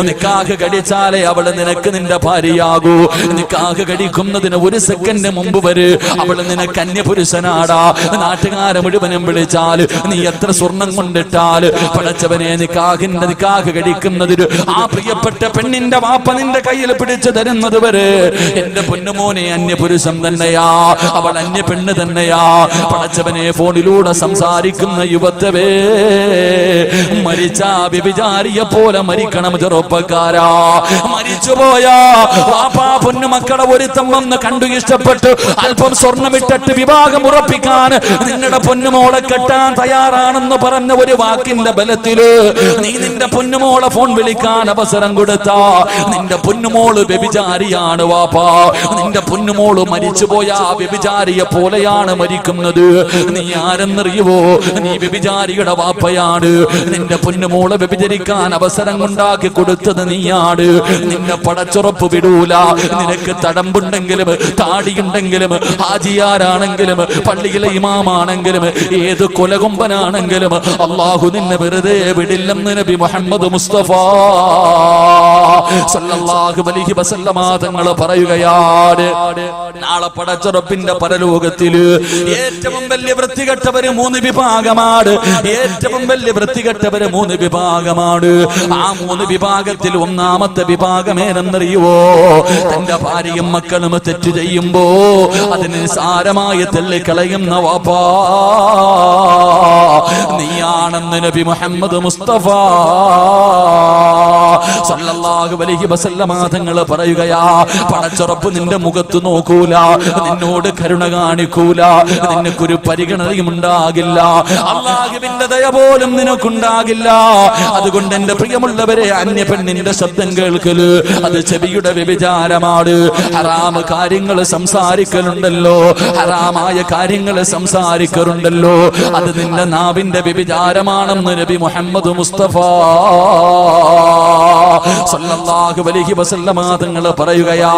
നിക്കാഹ് കഴിച്ചാലേ അവള് നിനക്ക് നിന്റെ ഭാര്യയാകൂ. നിക്കാഹ് കഴിക്കുന്നതിന് 1 സെക്കൻഡ് മുമ്പ് വരെ അവള് നിനക്ക് അന്യപുരുഷനാടാ. നാട്ടുകാരെ മുഴുവനും വിളിച്ചാൽ, നീ എത്ര സ്വർണം കൊണ്ടിട്ടാൽ പടച്ചവനെ, നിക്കാഹ് കഴിക്കുന്നതിന് ആ പ്രിയപ്പെട്ട പെണ്ണിന്റെ വാപ്പ നിന്റെ കയ്യിൽ പിടിച്ചു തരുന്നത് വരെ എന്റെ പൊന്നുമോനെ അന്യപുരുഷൻ തന്നെയാ, അവൾ അന്യ പെണ്ണ് തന്നെയാ. പടച്ചവനെ, ഫോണിലൂടെ സംസാരിക്കുന്ന യുവത്വേ, മരിച്ച വ്യഭിചാരിയെ പോലെ മരിക്കണം ചെറുപ്പക്കാരാ. മരിച്ചുപോയാ വാപ്പാ പൊന്നുമക്കളെ ഒരുത്തം വന്ന് കണ്ടു ഇഷ്ടപ്പെട്ട് അല്പം സ്വർണ്ണമിട്ടിട്ട് വിവാഹം ഉറപ്പിക്കാൻ നിങ്ങളുടെ പൊന്നുമോളെ കെട്ടാൻ തയ്യാറാണെന്ന് പറഞ്ഞ ഒരു വാക്കിന്റെ ബലത്തില് നീ നിന്റെ പൊന്നുമോളെ ഫോൺ വിളിക്കാൻ അവസരം കൊടുത്താ നിന്റെ പൊന്നുമോള് വ്യഭിചാരിയാണ് വാപ്പാ. നിന്റെ പൊന്നുമോള് മരിച്ചുപോയ വ്യഭിചാരിയെ പോലെയാണ് മരിക്കുന്നത്. നീ ആരെന്ന് ആരെന്നറിയുവോ? നീ വ്യഭിചാരിയുടെ വാപ്പയാണ്. നിന്റെ പൊന്നുമോളെ വ്യഭിചരിക്കാൻ അവസരം ഉണ്ടാക്കി കൊടുത്തത് നീയാണ്. നിന്നെ പടച്ചുറപ്പ് വിടൂല. നിനക്ക് തടമ്പുണ്ടെങ്കിലും താടിയുണ്ടെങ്കിലും ഹാജിയാരാണെങ്കിലും പള്ളിയിലെ ഇമാമാണെങ്കിലും ഏത് കൊലകൊമ്പനാണെങ്കിലും അള്ളാഹു നിന്നെ വെറുതെ വിടില്ലെന്ന് നബി മുഹമ്മദ് മുസ്തഫ സല്ലല്ലാഹു അലൈഹി വസല്ലമ തങ്ങൾ പറയുകയാണ്. നാളെ പടച്ചുറപ്പിന്റെ പരലോകത്തില് ഏറ്റവും വലിയ വൃത്തികെട്ടവര് 3 വിഭാഗമാണ്. ഏറ്റവും വലിയ വൃത്തികെട്ടവര് 3 വിഭാഗമാണ്. ആ 3 വിഭാഗത്തിൽ ഒന്നാമത്തെ വിഭാഗം ഏതെന്നറിയുവോ? തന്റെ ഭാര്യയും മക്കളും തെറ്റ് ചെയ്യുമ്പോ അതിന് നിസ്സാരമായി തള്ളിക്കളയുന്ന വാപ്പാ നീയാണെന്ന് നബി മുഹമ്മദ് മുസ്തഫ സല്ലല്ലാഹു അലൈഹി വസല്ലമ തങ്ങൾ പറയുകയാ. പടച്ചുറപ്പ് നിന്റെ മുഖത്ത് നോക്കൂല, നിന്നോട് കരുണ കാണിക്കൂല, നിനക്കൊരു പരിഗണനയും ഉണ്ടാകില്ല, അല്ലാഹുവിന്റെ ദയ പോലും നിനക്കുണ്ടാകില്ല. അതുകൊണ്ട് എന്റെ പ്രിയമുള്ളവരെ, അന്യ പെണ്ണിന്റെ ശബ്ദം കേൾക്കല് അത് ചെവിയുടെ വ്യഭിചാരമാണ്. ഹറാമ് കാര്യങ്ങൾ സംസാരിക്കലുണ്ടല്ലോ, ഹറാമായ കാര്യങ്ങൾ സംസാരിക്കലുണ്ടല്ലോ, അത് നിന്റെ നാവിന്റെ വ്യഭിചാരമാണെന്ന് നബി മുഹമ്മദ് മുസ്തഫ സല്ലല്ലാഹു അലൈഹി വസല്ലമ തങ്ങൾ പറയുകയാ.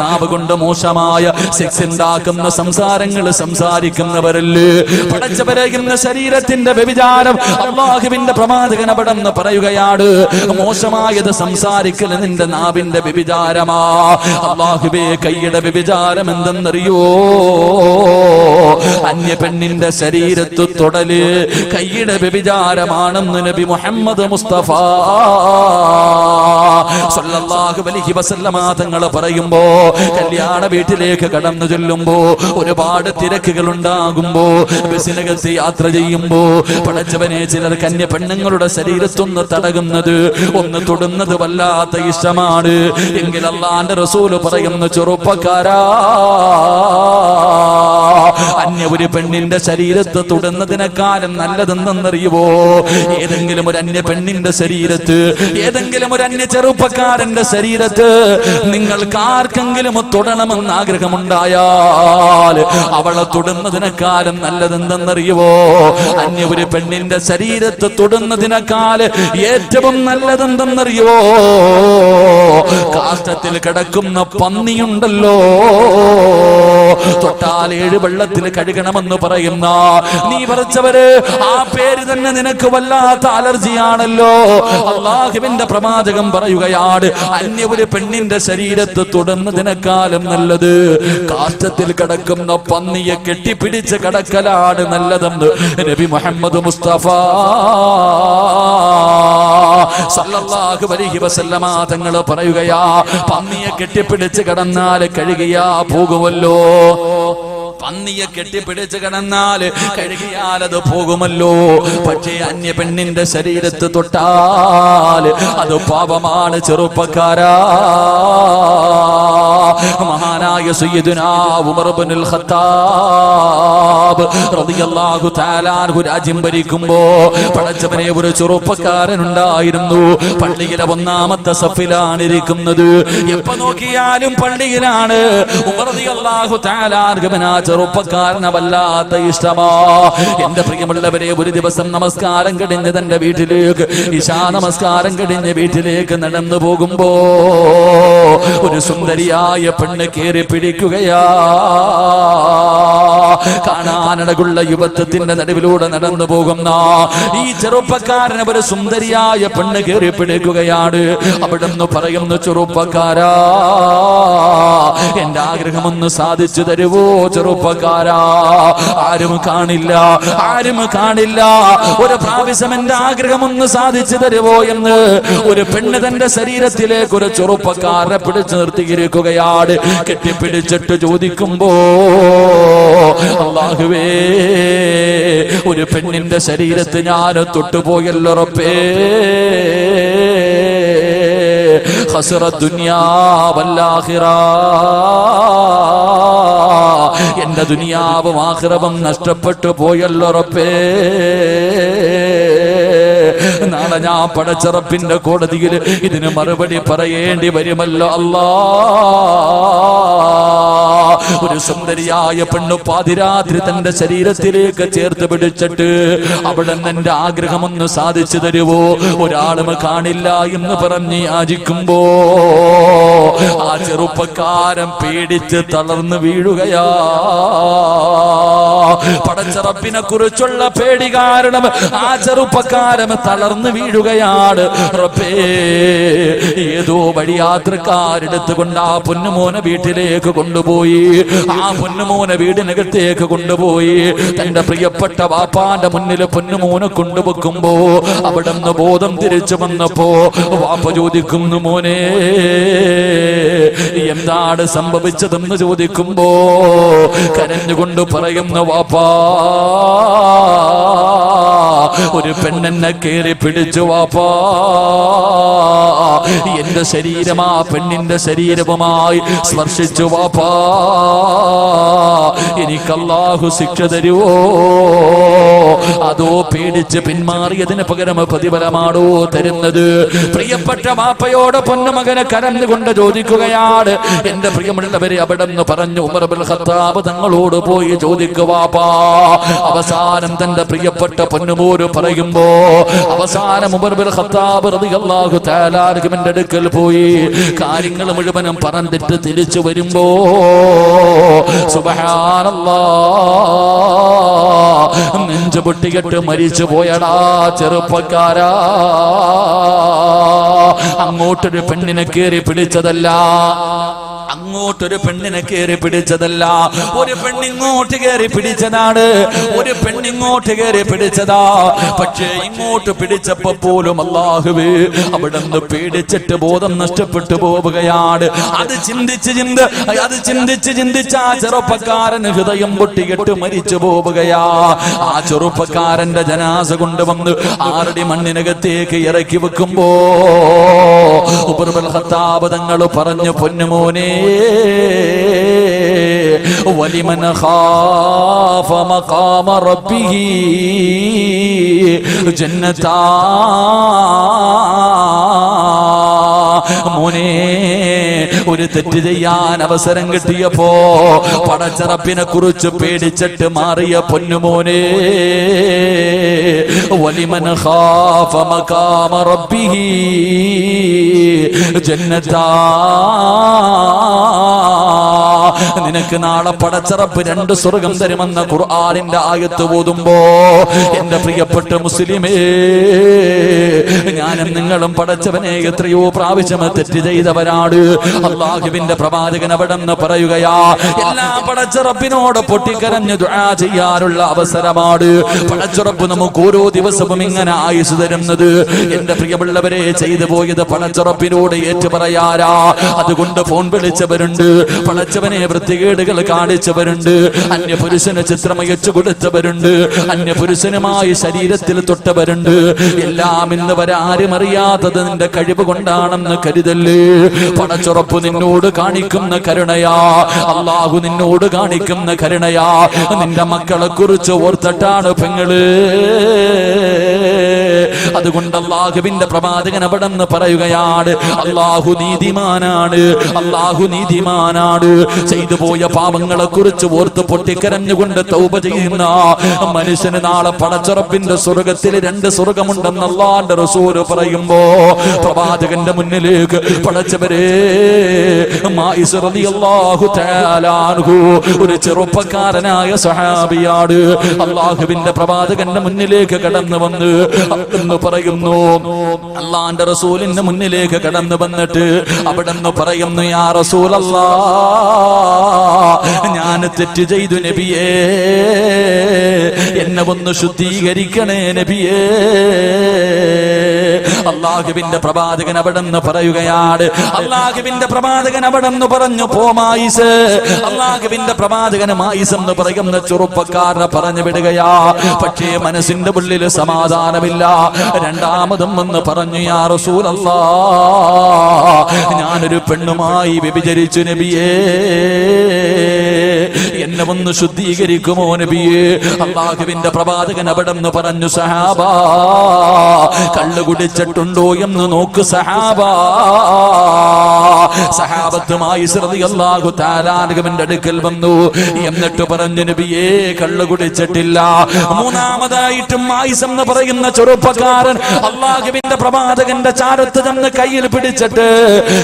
നാവ് കൊണ്ട് മോശമായ സെക്സ് ഉണ്ടാക്കുന്ന സംസാരങ്ങൾ സംസാരിക്കുന്നവരല്ലേ പടച്ചവരെ, ഇന്ന് ശരീരത്തിന്റെ വ്യഭിചാരം അല്ലാഹുവിന്റെ പ്രവാചകൻ അവിടെന്ന് പറയുകയാണ്. മോശമായത് സംസാരിക്കൽ നിന്റെ നാവിന്റെ വ്യഭിചാരമാ. അല്ലാഹുവേ, കൈയുടെ വ്യഭിചാരം എന്തെന്നറിയോ? അന്യ പെണ്ണിന്റെ ശരീരത്ത് തൊടല് കൈയുടെ വ്യഭിചാരമാണെന്ന് നബി മുഹമ്മദ് മുസ്തഫ സല്ലല്ലാഹു അലൈഹി വസല്ലമ തങ്ങൾ പറയുമ്പോ, കല്യാണ വീട്ടിലേക്ക് കടന്നു ചെല്ലുമ്പോ ഒരുപാട് തിരക്കുകൾ ഉണ്ടാകുമ്പോ, ബസ്സിനകത്ത് യാത്ര ചെയ്യുമ്പോ പടച്ചവനെ ചിലർ കന്യ പെണ്ണുങ്ങളുടെ ശരീരത്തൊന്ന് തടകുന്നത്, ഒന്ന് തൊടുന്നത് വല്ലാത്ത ഇഷ്ടമാണ്. എങ്കിൽ അല്ലാഹുവിന്റെ റസൂൽ പറയുന്നു, ചെറുപ്പക്കാരാ, അന്യ ഒരു പെണ്ണിന്റെ ശരീരത്ത് തൊടുന്നതിനേക്കാളും നല്ലതെന്നറിയുവോ? ഏതെങ്കിലും ഒരു അന്യ പെണ്ണിന്റെ ശരീരത്ത്, ഏതെങ്കിലും ഒരു അന്യ ചെറുപ്പക്കാരന്റെ ശരീരത്ത് നിങ്ങൾക്ക് ആർക്കെങ്കിലും തൊടണമെന്ന് ആഗ്രഹമുണ്ടായാൽ അവളെ തൊടുന്നതിനേക്കാളും നല്ലതെന്തെന്നറിയുവോ? അന്യ ഒരു പെണ്ണിന്റെ ശരീരത്ത് തൊടുന്നതിനേക്കാൾ ഏറ്റവും നല്ലതെന്തെന്നറിയുവോ? കാഷ്ടത്തിൽ കിടക്കുന്ന പന്നിയുണ്ടല്ലോ, തൊട്ടാൽ 7 വെള്ളത്തിൽ കഴുകണമെന്ന് പറയുന്ന നീ പറിച്ചവര്, ആ പേര് തന്നെ നിനക്ക് വല്ലാത്ത അലർജിയാണല്ലോ. അല്ലാഹുവിന്റെ പ്രവാചകൻ പറയുകയാണ്, അന്യ ഒരു പെണ്ണിന്റെ ശരീരത്ത് തൊടുന്നതിനേക്കാളും നല്ലത് കാഷ്ടത്തിൽ കിടക്കുന്ന പന്നിയെ കെട്ടിപ്പിടിച്ച് കിടക്കലാണ് നല്ലതെന്ന് നബി മുഹമ്മദ് മുസ്തഫ സല്ലല്ലാഹു അലൈഹി വസല്ലമ തങ്ങൾ പറയുകയാ. പന്നിയെ കെട്ടിപ്പിടിച്ച് കിടന്നാൽ കഴുകിയാ പോകുമല്ലോ, പന്നിയെ കെട്ടിപ്പിടിച്ച് കിടന്നാൽ കഴുകിയാൽ അത് പോകുമല്ലോ. പക്ഷേ അന്യ പെണ്ണിന്റെ ശരീരത്ത് തൊട്ടാൽ അത് പാപമാണ്. ചെറുപ്പക്കാരാ, മഹാനായ സയ്യിദുനാ ഉമർ ഇബ്നുൽ ഖത്താബ് റളിയല്ലാഹു തആല അൻഹു രാജ്യം ഭരിക്കുമ്പോ പടച്ചവനെ, ഒരു ചെറുപ്പക്കാരൻ ഉണ്ടായിരുന്നു. പള്ളിയിലെ 1ാമത്തെ സഫിലാണ് ഇരിക്കുന്നത്. എപ്പോ നോക്കിയാലും പള്ളിയിലാണ്. ഉമർ റളിയല്ലാഹു തആല അൻഹുവിനാ ചെറുപ്പക്കാരനെ വല്ലാത്ത ഇഷ്ടമാ. എന്റെ പ്രിയമുള്ളവരെ, ഒരു ദിവസം നമസ്കാരം കഴിഞ്ഞ് തന്റെ വീട്ടിലേക്ക്, ഇശാ നമസ്കാരം കഴിഞ്ഞ് വീട്ടിലേക്ക് നടന്നു പോകുമ്പോ ഒരു സുന്ദരിയായ പെണ്ണ് കേറി പിടിക്കുകയാ. കാണാനടകുള്ള യുവത്വത്തിന്റെ നടുവിലൂടെ നടന്നു പോകുന്ന ഈ ചെറുപ്പക്കാരനെ ഒരു സുന്ദരിയായ പെണ്ണ് കേറി പിടിക്കുകയാണ്. അവിടെന്ന് പറയുന്നു, ചെറുപ്പക്കാരാ, എന്റെ ആഗ്രഹമൊന്ന് സാധിച്ചു തരുവോ? ചെറുപ്പക്കാരാ, ആരും കാണില്ല, ആരും കാണില്ല, ഒരു പ്രാവശ്യം എന്റെ ആഗ്രഹമൊന്ന് സാധിച്ചു തരുവോ എന്ന് ഒരു പെണ്ണ് തന്റെ ശരീരത്തിലേക്ക് ഒരു ചെറുപ്പക്കാരനെ പിടിച്ചു നിർത്തിയിരിക്കുകയാണ്. കെട്ടിപ്പിടിച്ചിട്ട് ചോദിക്കുമ്പോ, അല്ലാഹുവേ, ഒരു പെണ്ണിന്റെ ശരീരത്ത് ഞാൻ തൊട്ടുപോയല്ലോ റബ്ബേ, ഖസറ ദുനിയാ വൽ ആഖിറ, എന്റെ ദുനിയാവും ആഖിറവും നഷ്ടപ്പെട്ടു പോയല്ലോ റബ്ബേ. നാളെ ഞാൻ പടച്ചറപ്പിന്റെ കോടതിയിൽ ഇതിന് മറുപടി പറയേണ്ടി വരുമല്ലോ അല്ലാ. ഒരു സുന്ദരിയായ പെണ്ണു പാതിരാത്രി തന്റെ ശരീരത്തിലേക്ക് ചേർത്ത് പിടിച്ചിട്ട് അവിടെ എന്റെ ആഗ്രഹമൊന്ന് സാധിച്ചു തരുവോ, ഒരാളും കാണില്ല എന്ന് പറഞ്ഞ് യാചിക്കുമ്പോ ആ ചെറുപ്പക്കാരൻ പേടിച്ച് തളർന്നു വീഴുകയാ. പടച്ച റബ്ബിനെ കുറിച്ചുള്ള പേടി കാരണം ആ ചെറുപ്പക്കാരൻ തളർന്നു വീഴുകയാണ്. റബ്ബേ, ഏതോ വഴിയാത്രക്കാരെടുത്തുകൊണ്ട് ആ പൊന്നുമോനെ വീട്ടിലേക്ക് കൊണ്ടുപോയി. ആ പൊന്നുമോനെ വീടിനകത്തേക്ക് കൊണ്ടുപോയി തന്റെ പ്രിയപ്പെട്ട വാപ്പാന്റെ മുന്നിൽ പൊന്നുമോനെ കൊണ്ടുവെക്കുമ്പോ അവിടെ നിന്ന് ബോധം തിരിച്ചു വന്നപ്പോ വാപ്പ ചോദിക്കുന്നു, മോനെ എന്താണ് സംഭവിച്ചതെന്ന് ചോദിക്കുമ്പോ കരഞ്ഞുകൊണ്ട് പറയുന്ന വാപ്പാ, ഒരു പെണ്ണെന്നെ കേറി പിടിച്ചു വാപ്പാ, എന്റെ ശരീരം ആ പെണ്ണിന്റെ ശരീരവുമായി സ്പർശിച്ചു വാപ്പാ, എനിക്ക് അല്ലാഹു ശിക്ഷ തരുവോ, അതോ പേടിച്ച് പിന്മാറിയതിന് പകരം പ്രതിഫലമാണോ തരുന്നത്? പ്രിയപ്പെട്ട വാപ്പയോട് പൊന്നുമകനെ കരഞ്ഞുകൊണ്ട് ചോദിക്കുകയാണ്. എന്റെ പ്രിയമുള്ളവരെ, അവിടെ നിന്ന് പറഞ്ഞു ഉമർ ഇബ്നുൽ ഖത്താബ് തങ്ങളോട് പോയി ചോദിക്കുവാപ്പാ. അവസാനം തന്റെ പ്രിയപ്പെട്ട പൊന്നുമോര് പറയുമ്പോ അവസാനം ഉമർ ഇബ്നുൽ ഖത്താബ് റളിയല്ലാഹു തആല അൻഹുവിന്റെ അടുക്കൽ പോയി കാര്യങ്ങൾ മുഴുവനും പറഞ്ഞിട്ട് തിരിച്ചു വരുമ്പോ സുബ്ഹാനല്ലാഹ്, നെഞ്ചു പൊട്ടിയിട്ട് മരിച്ചു പോയടാ ചെറുപ്പക്കാരാ. അങ്ങോട്ടൊരു പെണ്ണിനെ കേറി പിടിച്ചതല്ല, അങ്ങോട്ടൊരു പെണ്ണിനെ കയറി പിടിച്ചതല്ല, ഒരു പെണ്ണിങ്ങോട്ട് കയറി പിടിച്ചതാണ്, ഒരു പെണ്ണിങ്ങോട്ട് കയറി പിടിച്ചതാ. പക്ഷേ ഇങ്ങോട്ട് പിടിച്ചപ്പോ പോലും അല്ലാഹുവേ അവിടെ നിന്ന് പേടിച്ചിട്ട് ബോധം നഷ്ടപ്പെട്ടു പോവുകയാണ്. അത് ചിന്തിച്ച് ആ ചെറുപ്പക്കാരൻ ഹൃദയം പൊട്ടിയിട്ട് മരിച്ചു പോവുകയാ. ആ ചെറുപ്പക്കാരന്റെ ജനാസ കൊണ്ടുവന്ന് 6 അടി മണ്ണിനകത്തേക്ക് ഇറക്കി വെക്കുമ്പോ ഉമർ ഇബ്നുൽ ഖത്താബ് തങ്ങൾ പറഞ്ഞു, പൊന്നുമോനെ, വലിമൻ ഖാഫ മഖാമ റബ്ബിഹി ജന്നതാ. മോനെ, ഒരു തെറ്റ് ചെയ്യാൻ അവസരം കിട്ടിയപ്പോ പടച്ച റബ്ബിനെ കുറിച്ച് പേടിച്ചിട്ട് മാറിയ പൊന്നുമോനെ, വലിമൻ ഖാഫ മഖാമ റബ്ബിഹി ജന്നതാ. നിനക്ക് നാളെ പടച്ച റബ്ബ് 2 സ്വർഗം തരുമെന്ന ഖുർആനിന്റെ ആയത്ത് ഓതുമ്പോ എന്റെ പ്രിയപ്പെട്ട മുസ്ലിമേ, ഞാനും നിങ്ങളും പടച്ചവനെ എത്രയോ പ്രാവശ്യം തെറ്റ് ചെയ്തവരാണ്. അല്ലാഹുവിന്റെ പ്രവാചകൻ അവിടെ നിന്ന് പറയുകയാ, എല്ലാം പടച്ച റബ്ബിനോട് പൊട്ടിക്കരഞ്ഞ് ദുആ ചെയ്യാനുള്ള അവസരമാണ്. പടച്ച റബ്ബ് നമുക്ക് ഓരോ ദിവസവും ഇങ്ങനെ ആയുസ് തരുന്നത്. എന്റെ പ്രിയമുള്ളവരെ, ചെയ്തു പോയത് പടച്ച റബ്ബിനോട് ഏറ്റു പറയാരാ. അതുകൊണ്ട് ഫോൺ വിളിച്ചവരുണ്ട്, പടച്ചവനെ വൃത്തികേടുകൾ കാണിച്ചവരുണ്ട്, അന്യപുരുഷന് ചിത്രം അയച്ചു കൊടുത്തവരുണ്ട്, അന്യപുരുഷനുമായി ശരീരത്തിൽ തൊട്ടവരുണ്ട്. എല്ലാം ഇന്ന് വരെ ആരും അറിയാത്തത് നിന്റെ കഴിവ് കൊണ്ടാണെന്ന് കരുതല്ലേ. പടച്ചുറപ്പ് നിന്നോട് കാണിക്കുന്ന കരുണയാ, അല്ലാഹു നിന്നോട് കാണിക്കുന്ന കരുണയാ. നിന്റെ മക്കളെ കുറിച്ച് ഓർത്തിട്ടാണ് പെങ്ങള്. അതുകൊണ്ട് അല്ലാഹുവിന്റെ പ്രവാചകൻ അവിടെ നിന്ന് പറയുകയാണ്, അല്ലാഹു നീതിമാനാണ്, അല്ലാഹു നീതിമാനാണ്. ചെയ്തു പോയ പാപങ്ങളെ കുറിച്ച് ഓർത്ത് പൊട്ടിക്കരഞ്ഞുകൊണ്ട് തൗബ ചെയ്യുന്ന മനുഷ്യന് നാളെ പടച്ചുറപ്പിന്റെ സ്വർഗത്തിൽ 2 സ്വർഗമുണ്ടെന്ന് അല്ലാഹുവിന്റെ റസൂൽ പറയുമ്പോ പ്രവാചകന്റെ മുന്നിലേക്ക് പടച്ചവരെ, മായിസ് റളിയല്ലാഹു തആല അൻഹു ഒരു ചെറുപ്പക്കാരനായ സഹാബിയാണ്. അല്ലാഹുവിന്റെ പ്രവാചകന്റെ മുന്നിലേക്ക് കടന്നു വന്ന് എന്ന് പറയുന്നു, അല്ലാഹുവിന്റെ റസൂലിന്റെ മുന്നിലേക്ക് കടന്നു വന്നിട്ട് അവിടെ നിന്ന് പറയുന്നു, യാ റസൂലല്ലാഹ്, ഞാൻ തെറ്റ് ചെയ്തു നബിയേ, എന്നെ ഒന്ന് ശുദ്ധീകരിക്കണേ നബിയേ. അല്ലാഹുവിന്റെ പ്രവാചകൻ അവിടെ നിന്ന് പറയുകയാണ്, അല്ലാഹുവിന്റെ പ്രവാചകൻ അവിടെ നിന്ന് പറഞ്ഞു, പോ മായിസ്. അല്ലാഹുവിന്റെ പ്രവാചകൻ മായിസ് എന്ന് പറയുന്ന ചെറുപ്പക്കാരനെ പറഞ്ഞു വിടുകയാ. പക്ഷേ മനസ്സിന്റെ ഉള്ളിൽ സമാധാനമില്ല. രണ്ടാമതും എന്ന് പറഞ്ഞു, യാ റസൂലല്ലാഹ്, ഞാനൊരു പെണ്ണുമായി വ്യഭിചരിച്ചു നബിയേ. എന്നെ ഒന്ന് ശുദ്ധീകരിക്കുമോ നബിയേ? അല്ലാഹുവിന്റെ പ്രവാചകൻ അവിടെന്ന് പറഞ്ഞു, സഹാബാ കള്ളു കുടിച്ചിട്ടുണ്ടോ എന്ന് നോക്ക് സഹാബാ. സഹാബത്തുമായി റളിയല്ലാഹു തആല അൻഹുവിന്റെ അടുക്കൽ വന്നു. എന്നിട്ട് പറഞ്ഞു, നബിയേ കള്ളു കുടിച്ചിട്ടില്ല. മൂന്നാമതായിട്ടും മായിസ് എന്ന് പറയുന്ന ചെറുപ്പക്കാരൻ അല്ലാഹുവിന്റെ പ്രവാചകന്റെ ചാരത്ത് ചെന്ന് കയ്യിൽ പിടിച്ചിട്ട്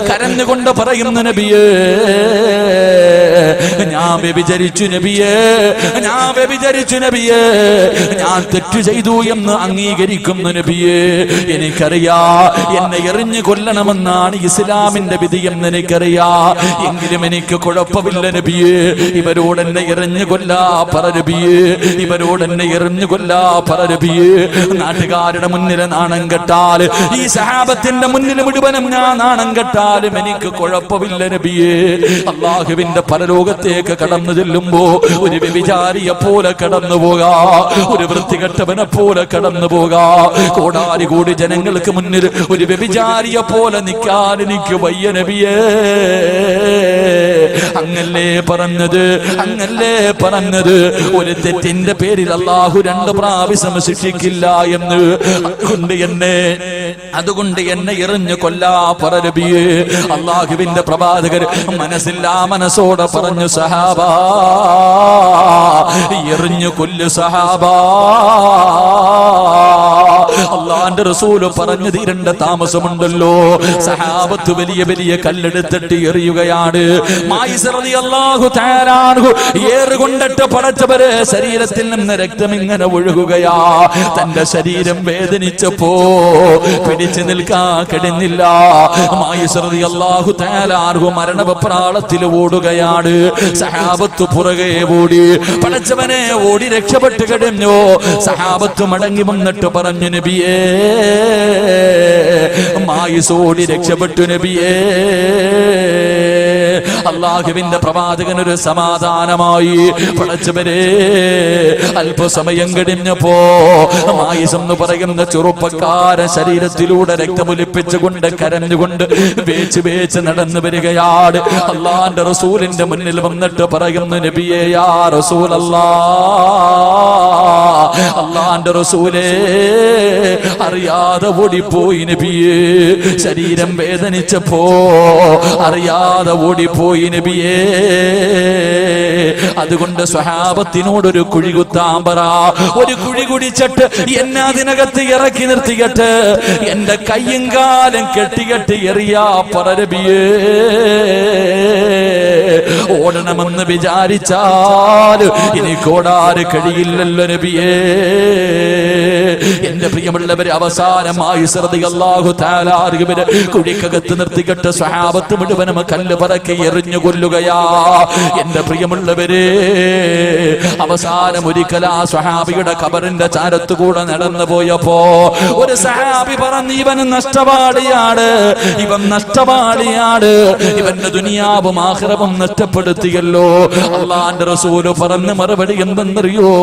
കരഞ്ഞുകൊണ്ട് പറയുന്നു, നബിയേ ഞാൻ വ്യഭിചരിച്ചു നബിയേ, ഞാൻ വ്യഭിചരിച്ചു നബിയേ, ഞാൻ തെറ്റു ചെയ്തു എന്ന് അംഗീകരിക്കുന്നു നബിയേ. എനിക്കറിയാ എന്നെ എറിഞ്ഞു കൊല്ലണമെന്നാണ് ഇസ്ലാമിന്റെ വിധിയെന്ന് എനിക്കറിയാ. എങ്കിലും എനിക്ക് കുഴപ്പമില്ല നബിയേ. ഇവരോട് എന്നെ എറിഞ്ഞു കൊല്ലാ പറ നബിയേ, ഇവരോട് എന്നെ എറിഞ്ഞു കൊല്ലാ പറ നബിയേ. നാട്ടുകാരുടെ മുന്നിൽ നാണം കെട്ടാൽ, ഈ സഹാബത്തിന്റെ മുന്നിൽ മുഴുവനും ഞാൻ നാണം കെട്ടാലും എനിക്ക് കുഴപ്പമില്ല നബിയേ. അല്ലാഹുവിന്റെ പരലോകത്തേക്ക് കടന്നു ചെല്ലുമ്പോ ഒരു വ്യഭിചാരിയെ പോലെ കടന്നു പോകാ, ഒരു വൃത്തികെട്ടവനെ പോലെ കടന്നു പോകാ. കോടാലി കോടി ജനങ്ങൾക്ക് മുന്നിൽ ഒരു വ്യഭിചാരിയെ പോലെ നിൽക്കാൻ എനിക്ക് വയ്യ നബിയേ. അങ്ങല്ലേ പറഞ്ഞത്, അങ്ങല്ലേ പറഞ്ഞത് ഒരു തെറ്റിന്റെ പേരിൽ അല്ലാഹു 2 പ്രാവശ്യം ശിക്ഷിക്കില്ല എന്ന്. അതുകൊണ്ട് എന്നെ എറിഞ്ഞു കൊല്ലാ പറ നബിയേ. അല്ലാഹുവിന്റെ പ്രവാചകർ മനസ്സില്ലാ മനസ്സോടെ പറഞ്ഞു, സഹാബാ എറിഞ്ഞു കൊല്ലു സഹാബാ. അല്ലാഹുവിന്റെ റസൂല് പറഞ്ഞു തീരേണ്ട താമസമുണ്ടല്ലോ. സഹാബത്ത് വലിയ വലിയ കല്ലെടുത്തിട്ട് എറിയുകയാണ്. മായിസ് റളിയല്ലാഹു തആല അൻഹു ഏറുകൊണ്ടിട്ട് പടച്ചവരെ ശരീരത്തിൽ നിന്ന് രക്തം ഇങ്ങനെ ഒഴുകുകയാ. തന്റെ ശരീരം വേദനിച്ചപ്പോ പിടിച്ചു നിൽക്കാൻ കഴിഞ്ഞില്ല. മായിസ് റളിയല്ലാഹു തആല അൻഹു മരണവെപ്രാളത്തിൽ ഓടുകയാണ്. സഹാബത്ത് പുറകെ ഓടി, പടച്ചവനെ ഓടി രക്ഷപ്പെട്ട് കഴിഞ്ഞു. സഹാബത്ത് മടങ്ങി വന്നിട്ട് പറഞ്ഞു, നബിയേ മായിസ് ഓടി രക്ഷപ്പെട്ടു നബിയേ. അല്ലാഹുവിന്റെ പ്രവാചകൻ ഒരു സമാധാനമായി. പടച്ചവരെ അല്പസമയം കഴിഞ്ഞപ്പോ മായിസ് എന്ന് പറയുന്ന ചെറുപ്പക്കാരൻ ശരീരത്തിലൂടെ രക്തമൊലിപ്പിച്ചുകൊണ്ട് കരഞ്ഞുകൊണ്ട് വേച്ച് വേച്ച് നടന്നു വരികയാണ്. അല്ലാഹുവിന്റെ റസൂലിന്റെ മുന്നിൽ വന്നിട്ട് പറയുന്നു, നബിയേ യാ റസൂലല്ലാഹ്, അല്ലാഹുവിന്റെ റസൂലേ അറിയാതെ ഓടിപ്പോയി നബിയേ. ശരീരം വേദനിച്ചപ്പോ അറിയാതെ ഓടിപ്പോയി നബിയേ. അതുകൊണ്ട് സ്വഹാബത്തിനോടൊരു കുഴി കുത്താൻ പറ. ഒരു കുഴി കുടിച്ചിട്ട് എന്നെ അതിനകത്ത് ഇറക്കി നിർത്തിയിട്ട് എന്റെ കയ്യും കാലും കെട്ടികെട്ടി എറിയാ പറ നബിയേ. ഓടണമെന്ന് വിചാരിച്ചാൽ എനിക്ക് ഓടാൻ കഴിയില്ലല്ലോ നബിയേ. എന്റെ പ്രിയമുള്ളവരെ, അവസാനമായി റളിയല്ലാഹു തആല അൻഹുവിനെ കുഴിക്കകത്ത് നിർത്തിയിട്ട് സ്വഹാബത്ത് മുഴുവനും കല്ല് പറക്കി എറിഞ്ഞു കൊല്ലുകയാ. എന്റെ പ്രിയമുള്ളവരെ, അവസാനം ഒരിക്കൽ ആ സ്വഹാബിയുടെ ഖബറിന്റെ ചാരത്തുകൂടെ നടന്നു പോയപ്പോ ഒരു സഹാബി പറഞ്ഞു, ഇവൻ നഷ്ടപാടിയാണ്, ഇവൻ നഷ്ടപാടിയാണ്, ഇവന്റെ ദുനിയാവും ആഖിറവും നഷ്ടപ്പെടുത്തിയല്ലോ. അല്ലാഹുവിന്റെ റസൂല് പറഞ്ഞ മറുപടി എന്തെന്നറിയോ?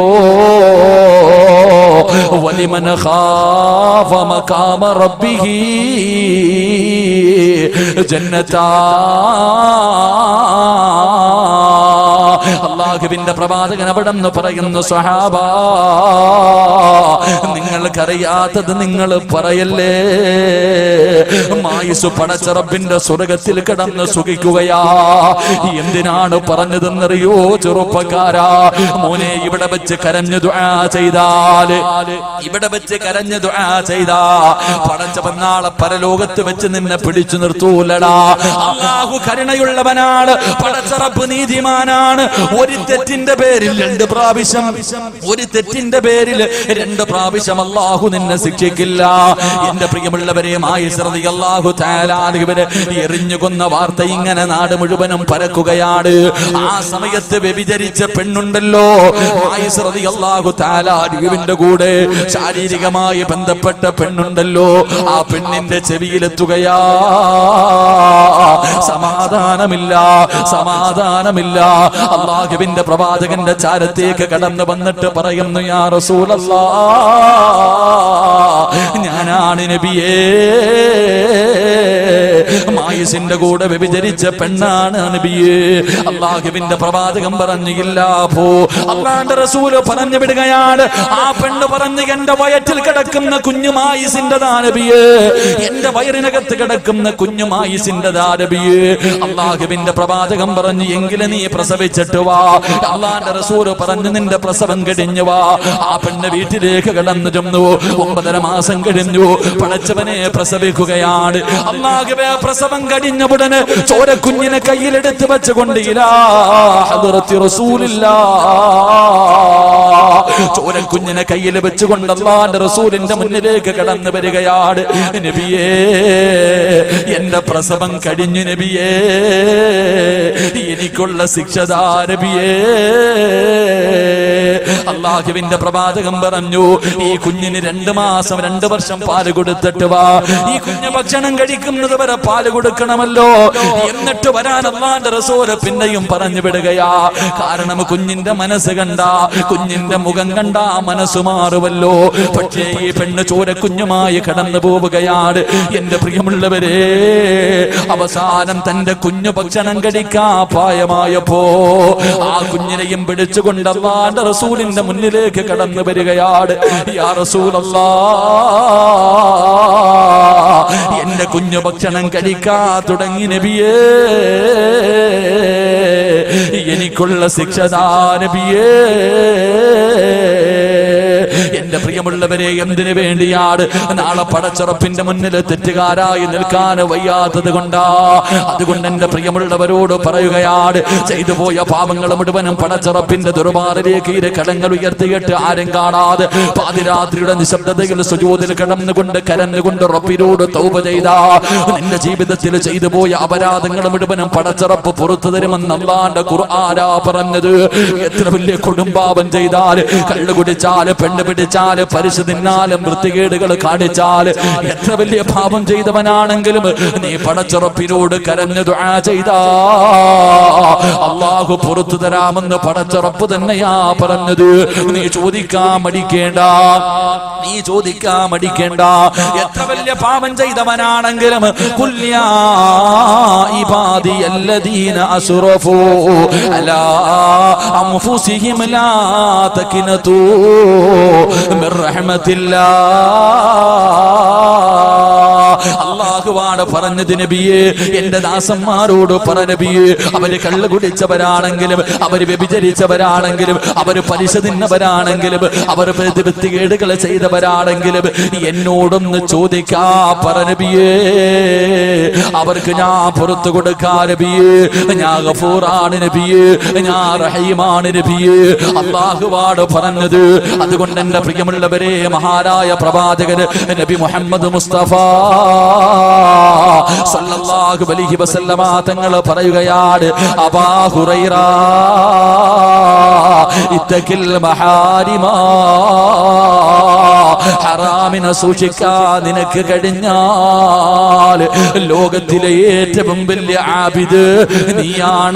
വലിമൻ ഖാഫ മഖാമ റബ്ബിഹി ജന്നതാ. അല്ലാഹുവിന്റെ പ്രവാചകൻ അവിടെന്ന് പറയുന്നു, സ്വഹാബാ നിങ്ങൾക്കറിയാത്തത് നിങ്ങൾ പറയല്ലേ. മായിസ് പടച്ച റബ്ബിന്റെ സ്വർഗത്തിൽ കിടന്ന് സുഖിക്കുകയാ. എന്തിനാണ് പറഞ്ഞതെന്നറിയോ ചെറുപ്പക്കാരാ? മോനെ, ഇവിടെ വെച്ച് കരഞ്ഞു ദുആ ചെയ്താല്, ഇവിടെ വെച്ച് കരഞ്ഞു ദുആ ചെയ്താ പടച്ചവൻ നാളെ പരലോകത്ത് വെച്ച് നിന്നെ പിടിച്ചു നിർത്തൂലടാ. അല്ലാഹു കരുണയുള്ളവനാണ്, പടച്ച റബ്ബ് നീതിമാനാണ്. ഒരു തെറ്റിന്റെ പേരിൽ 2 പ്രാവശ്യം, ഒരു തെറ്റിന്റെ പേരിൽ 2 പ്രാവശ്യം അല്ലാഹു നിന്നെ ശിക്ഷിക്കില്ല. എന്റെ പ്രിയമുള്ളവരെ, മായിസ് റളിയല്ലാഹു തആല അൻഹുവിനെ എറിഞ്ഞു കൊന്ന വാർത്ത ഇങ്ങനെ നാട് മുഴുവനും പരക്കുകയാണ്. ആ സമയത്ത് വ്യഭിചരിച്ച പെണ്ണുണ്ടല്ലോ, മായിസ് റളിയല്ലാഹു തആല അൻഹുവിന്റെ കൂടെ ശാരീരികമായി ബന്ധപ്പെട്ട പെണ്ണുണ്ടല്ലോ, ആ പെണ്ണിന്റെ ചെവിയിലെത്തുകയാ. സമാധാനമില്ല, സമാധാനമില്ല. അല്ലാഹുവിന്റെ പ്രവാചകന്റെ ചാരത്തേക്ക് കടന്നു വന്നിട്ട് പറയുന്നു, യാ റസൂലല്ലാഹ്, ഞാനാണ് നബിയേ, മായിസിന്റെ കൂടെ വ്യഭിചരിച്ച പെണ്ണാണ് നബിയേ. അള്ളാഹുവിന്റെ പ്രവാചകൻ പറഞ്ഞില്ല പോ. അള്ളാന്റെ റസൂല് പറഞ്ഞു വിടുകയാണ്. ആ പെണ്ണ് പറഞ്ഞു, എന്റെ വയറ്റിൽ കിടക്കുന്ന കുഞ്ഞു മായിസിന്റെതാ നബിയേ, എന്റെ വയറിനകത്ത് കിടക്കുന്ന കുഞ്ഞു മായിസിന്റെതാ നബിയേ. അള്ളാഹുവിന്റെ പ്രവാചകൻ പറഞ്ഞു, എങ്കിലും നീ പ്രസവിച്ചിട്ട് വാ. അള്ളാന്റെ റസൂല് പറഞ്ഞു, നിന്റെ പ്രസവം കഴിഞ്ഞു വാ. ആ പെണ്ണ് വീട്ടിലേക്ക് കടന്നു ചെന്നു. 9.5 മാസം കഴിഞ്ഞു. പടച്ചവനെ പ്രസവിക്കുകയാണ്. അള്ളാഹുവേ, പ്രസവം കഴിഞ്ഞ ഉടനെ ചോരക്കുഞ്ഞിനെ കയ്യിലെടുത്ത് വെച്ചുകൊണ്ട് ഇലാ ഹദ്റത്തി റസൂലില്ലാഹ്, ചോരക്കുഞ്ഞിനെ കയ്യിൽ വെച്ചുകൊണ്ട് അല്ലാഹുവിന്റെ റസൂലിന്റെ മുന്നിലേക്ക് കടന്നു വരികയാണ്. നബിയേ, എന്റെ പ്രസവം കഴിഞ്ഞു നബിയേ, എനിക്കുള്ള ശിക്ഷതാ നബിയേ. അള്ളാഹുവിന്റെ പ്രവാചകൻ പറഞ്ഞു, ഈ കുഞ്ഞിന് 2 മാസം 2 വർഷം പാല് കൊടുത്തിട്ട് വാ. ഈ കുഞ്ഞ് ഭക്ഷണം കഴിക്കുന്നത് വരെ പാല് കൊടുക്കണമല്ലോ. എന്നിട്ട് വരാൻ അല്ലാഹുവിന്റെ റസൂല് പിന്നെയും പറഞ്ഞു വിടുകയാ. കാരണം കുഞ്ഞിന്റെ മനസ്സ് കണ്ട, കുഞ്ഞിന്റെ മുഖം കണ്ട മനസ്സ് മാറുമല്ലോ. പക്ഷേ ഈ പെണ്ണ് ചോരക്കുഞ്ഞുമായി കടന്നു പോവുകയാണ്. എന്റെ പ്രിയമുള്ളവരെ, അവസാനം തന്റെ കുഞ്ഞു ഭക്ഷണം കഴിക്കാ പ്രായമായപ്പോ ആ കുഞ്ഞിനെയും പിടിച്ചുകൊണ്ട് അല്ലാഹുവിന്റെ റസൂലിന്റെ മുന്നിലേക്ക് കടന്നു വരികയാണ്. യാ റസൂലല്ലാഹ്, എന്റെ കുഞ്ഞു ഭക്ഷണം കഴിക്കാ തുടങ്ങി നബിയേ, എനിക്കുള്ള ശിക്ഷതാ നബിയേ. എന്റെ പ്രിയമുള്ളവരെ, എന്തിനു വേണ്ടിയാണ്? നാളെ പടച്ചുറപ്പിന്റെ മുന്നിൽ തെറ്റുകാരായി നിൽക്കാൻ വയ്യാത്തത് കൊണ്ടാ. അതുകൊണ്ട് എന്റെ പ്രിയമുള്ളവരോട് പറയുകയാണ്, ചെയ്തു പോയ പാപങ്ങൾ മുഴുവനും പടച്ചുറപ്പിന്റെ ദുർബാറിലേക്ക് ഇരു കടങ്ങൾ ഉയർത്തിയിട്ട് ആരും കാണാതെ പാതിരാത്രിയുടെ നിശബ്ദതയിൽ സുജൂദിൽ കിടന്നുകൊണ്ട് കരഞ്ഞുകൊണ്ട് റബ്ബിനോട് തൗബ ചെയ്താ നിന്റെ ജീവിതത്തിൽ ചെയ്തു പോയ അപരാധങ്ങൾ മുഴുവനും പടച്ചുറപ്പ് പുറത്തു തരുമെന്ന് അല്ലാഹുവിന്റെ ഖുർആനാ പറഞ്ഞത്. എത്ര വലിയ കൊടുമ്പാപം ചെയ്താൽ, കള്ളു കുടിച്ചാല്, പെണ്ണ് പിടിച്ചാല്, പരിശു തിന്നാലും, വൃത്തികേടുകൾ കാണിച്ചാല്, എത്ര വലിയ പാപം ചെയ്തവനാണെങ്കിലും നീ പടച്ചുറപ്പിനോട് കരഞ്ഞു ദുആ ചെയ്താ അല്ലാഹു പുറത്തു തരാമെന്ന് പടച്ചുറപ്പ് തന്നെയാ പറഞ്ഞത്. നീ ചോദിക്കാൻ മടിക്കേണ്ട, നീ ചോദിക്കാൻ മടിക്കേണ്ട. എത്ര വലിയ പാപം ചെയ്തവനാണെങ്കിലും ഖുൽ യാ ഇബാദിയല്ലദീന അസ്റഫൂ അലാ അൻഫുസിഹിം ലാ തഖ്നതൂ മിർ റഹ്മത്തില്ലാഹ്. അല്ലാഹുവാണ് പറഞ്ഞത് നബിയേ, എന്റെ ദാസന്മാരോട് പറ നബിയേ, അവര് കള്ളു കുടിച്ചവരാണെങ്കിലും, അവര് വ്യഭിചരിച്ചവരാണെങ്കിലും, അവര് പലിശ തിന്നവരാണെങ്കിലും, അവർ വൃത്തികേടുകൾ ചെയ്തവരാണെങ്കിലും എന്നോടൊന്ന് ചോദിക്കാ പറ നബിയേ, അവർക്ക് ഞാൻ പുറത്തു കൊടുക്കാ നബിയേ. ഞാൻ ഗഫൂറാണ് നബിയേ, ഞാൻ റഹീമാണ് നബിയേ. അല്ലാഹുവാണ് പറഞ്ഞത്. അതുകൊണ്ട് എന്റെ പ്രിയമുള്ളവരെ, മഹാനായ പ്രവാചകൻ നബി മുഹമ്മദ് മുസ്തഫ സല്ലല്ലാഹു അലൈഹി വസല്ലമ തങ്ങൾ പറയുകയാണ്, അബാ ഹുറൈറ ഇത്തഖിൽ മഹാരിമ, ഹറാമിനെ സൂക്ഷിക്കാൻ നിനക്ക് കഴിഞ്ഞാൽ ലോകത്തിലെ ഏറ്റവും വലിയ ആബിദ് നീയാണ്.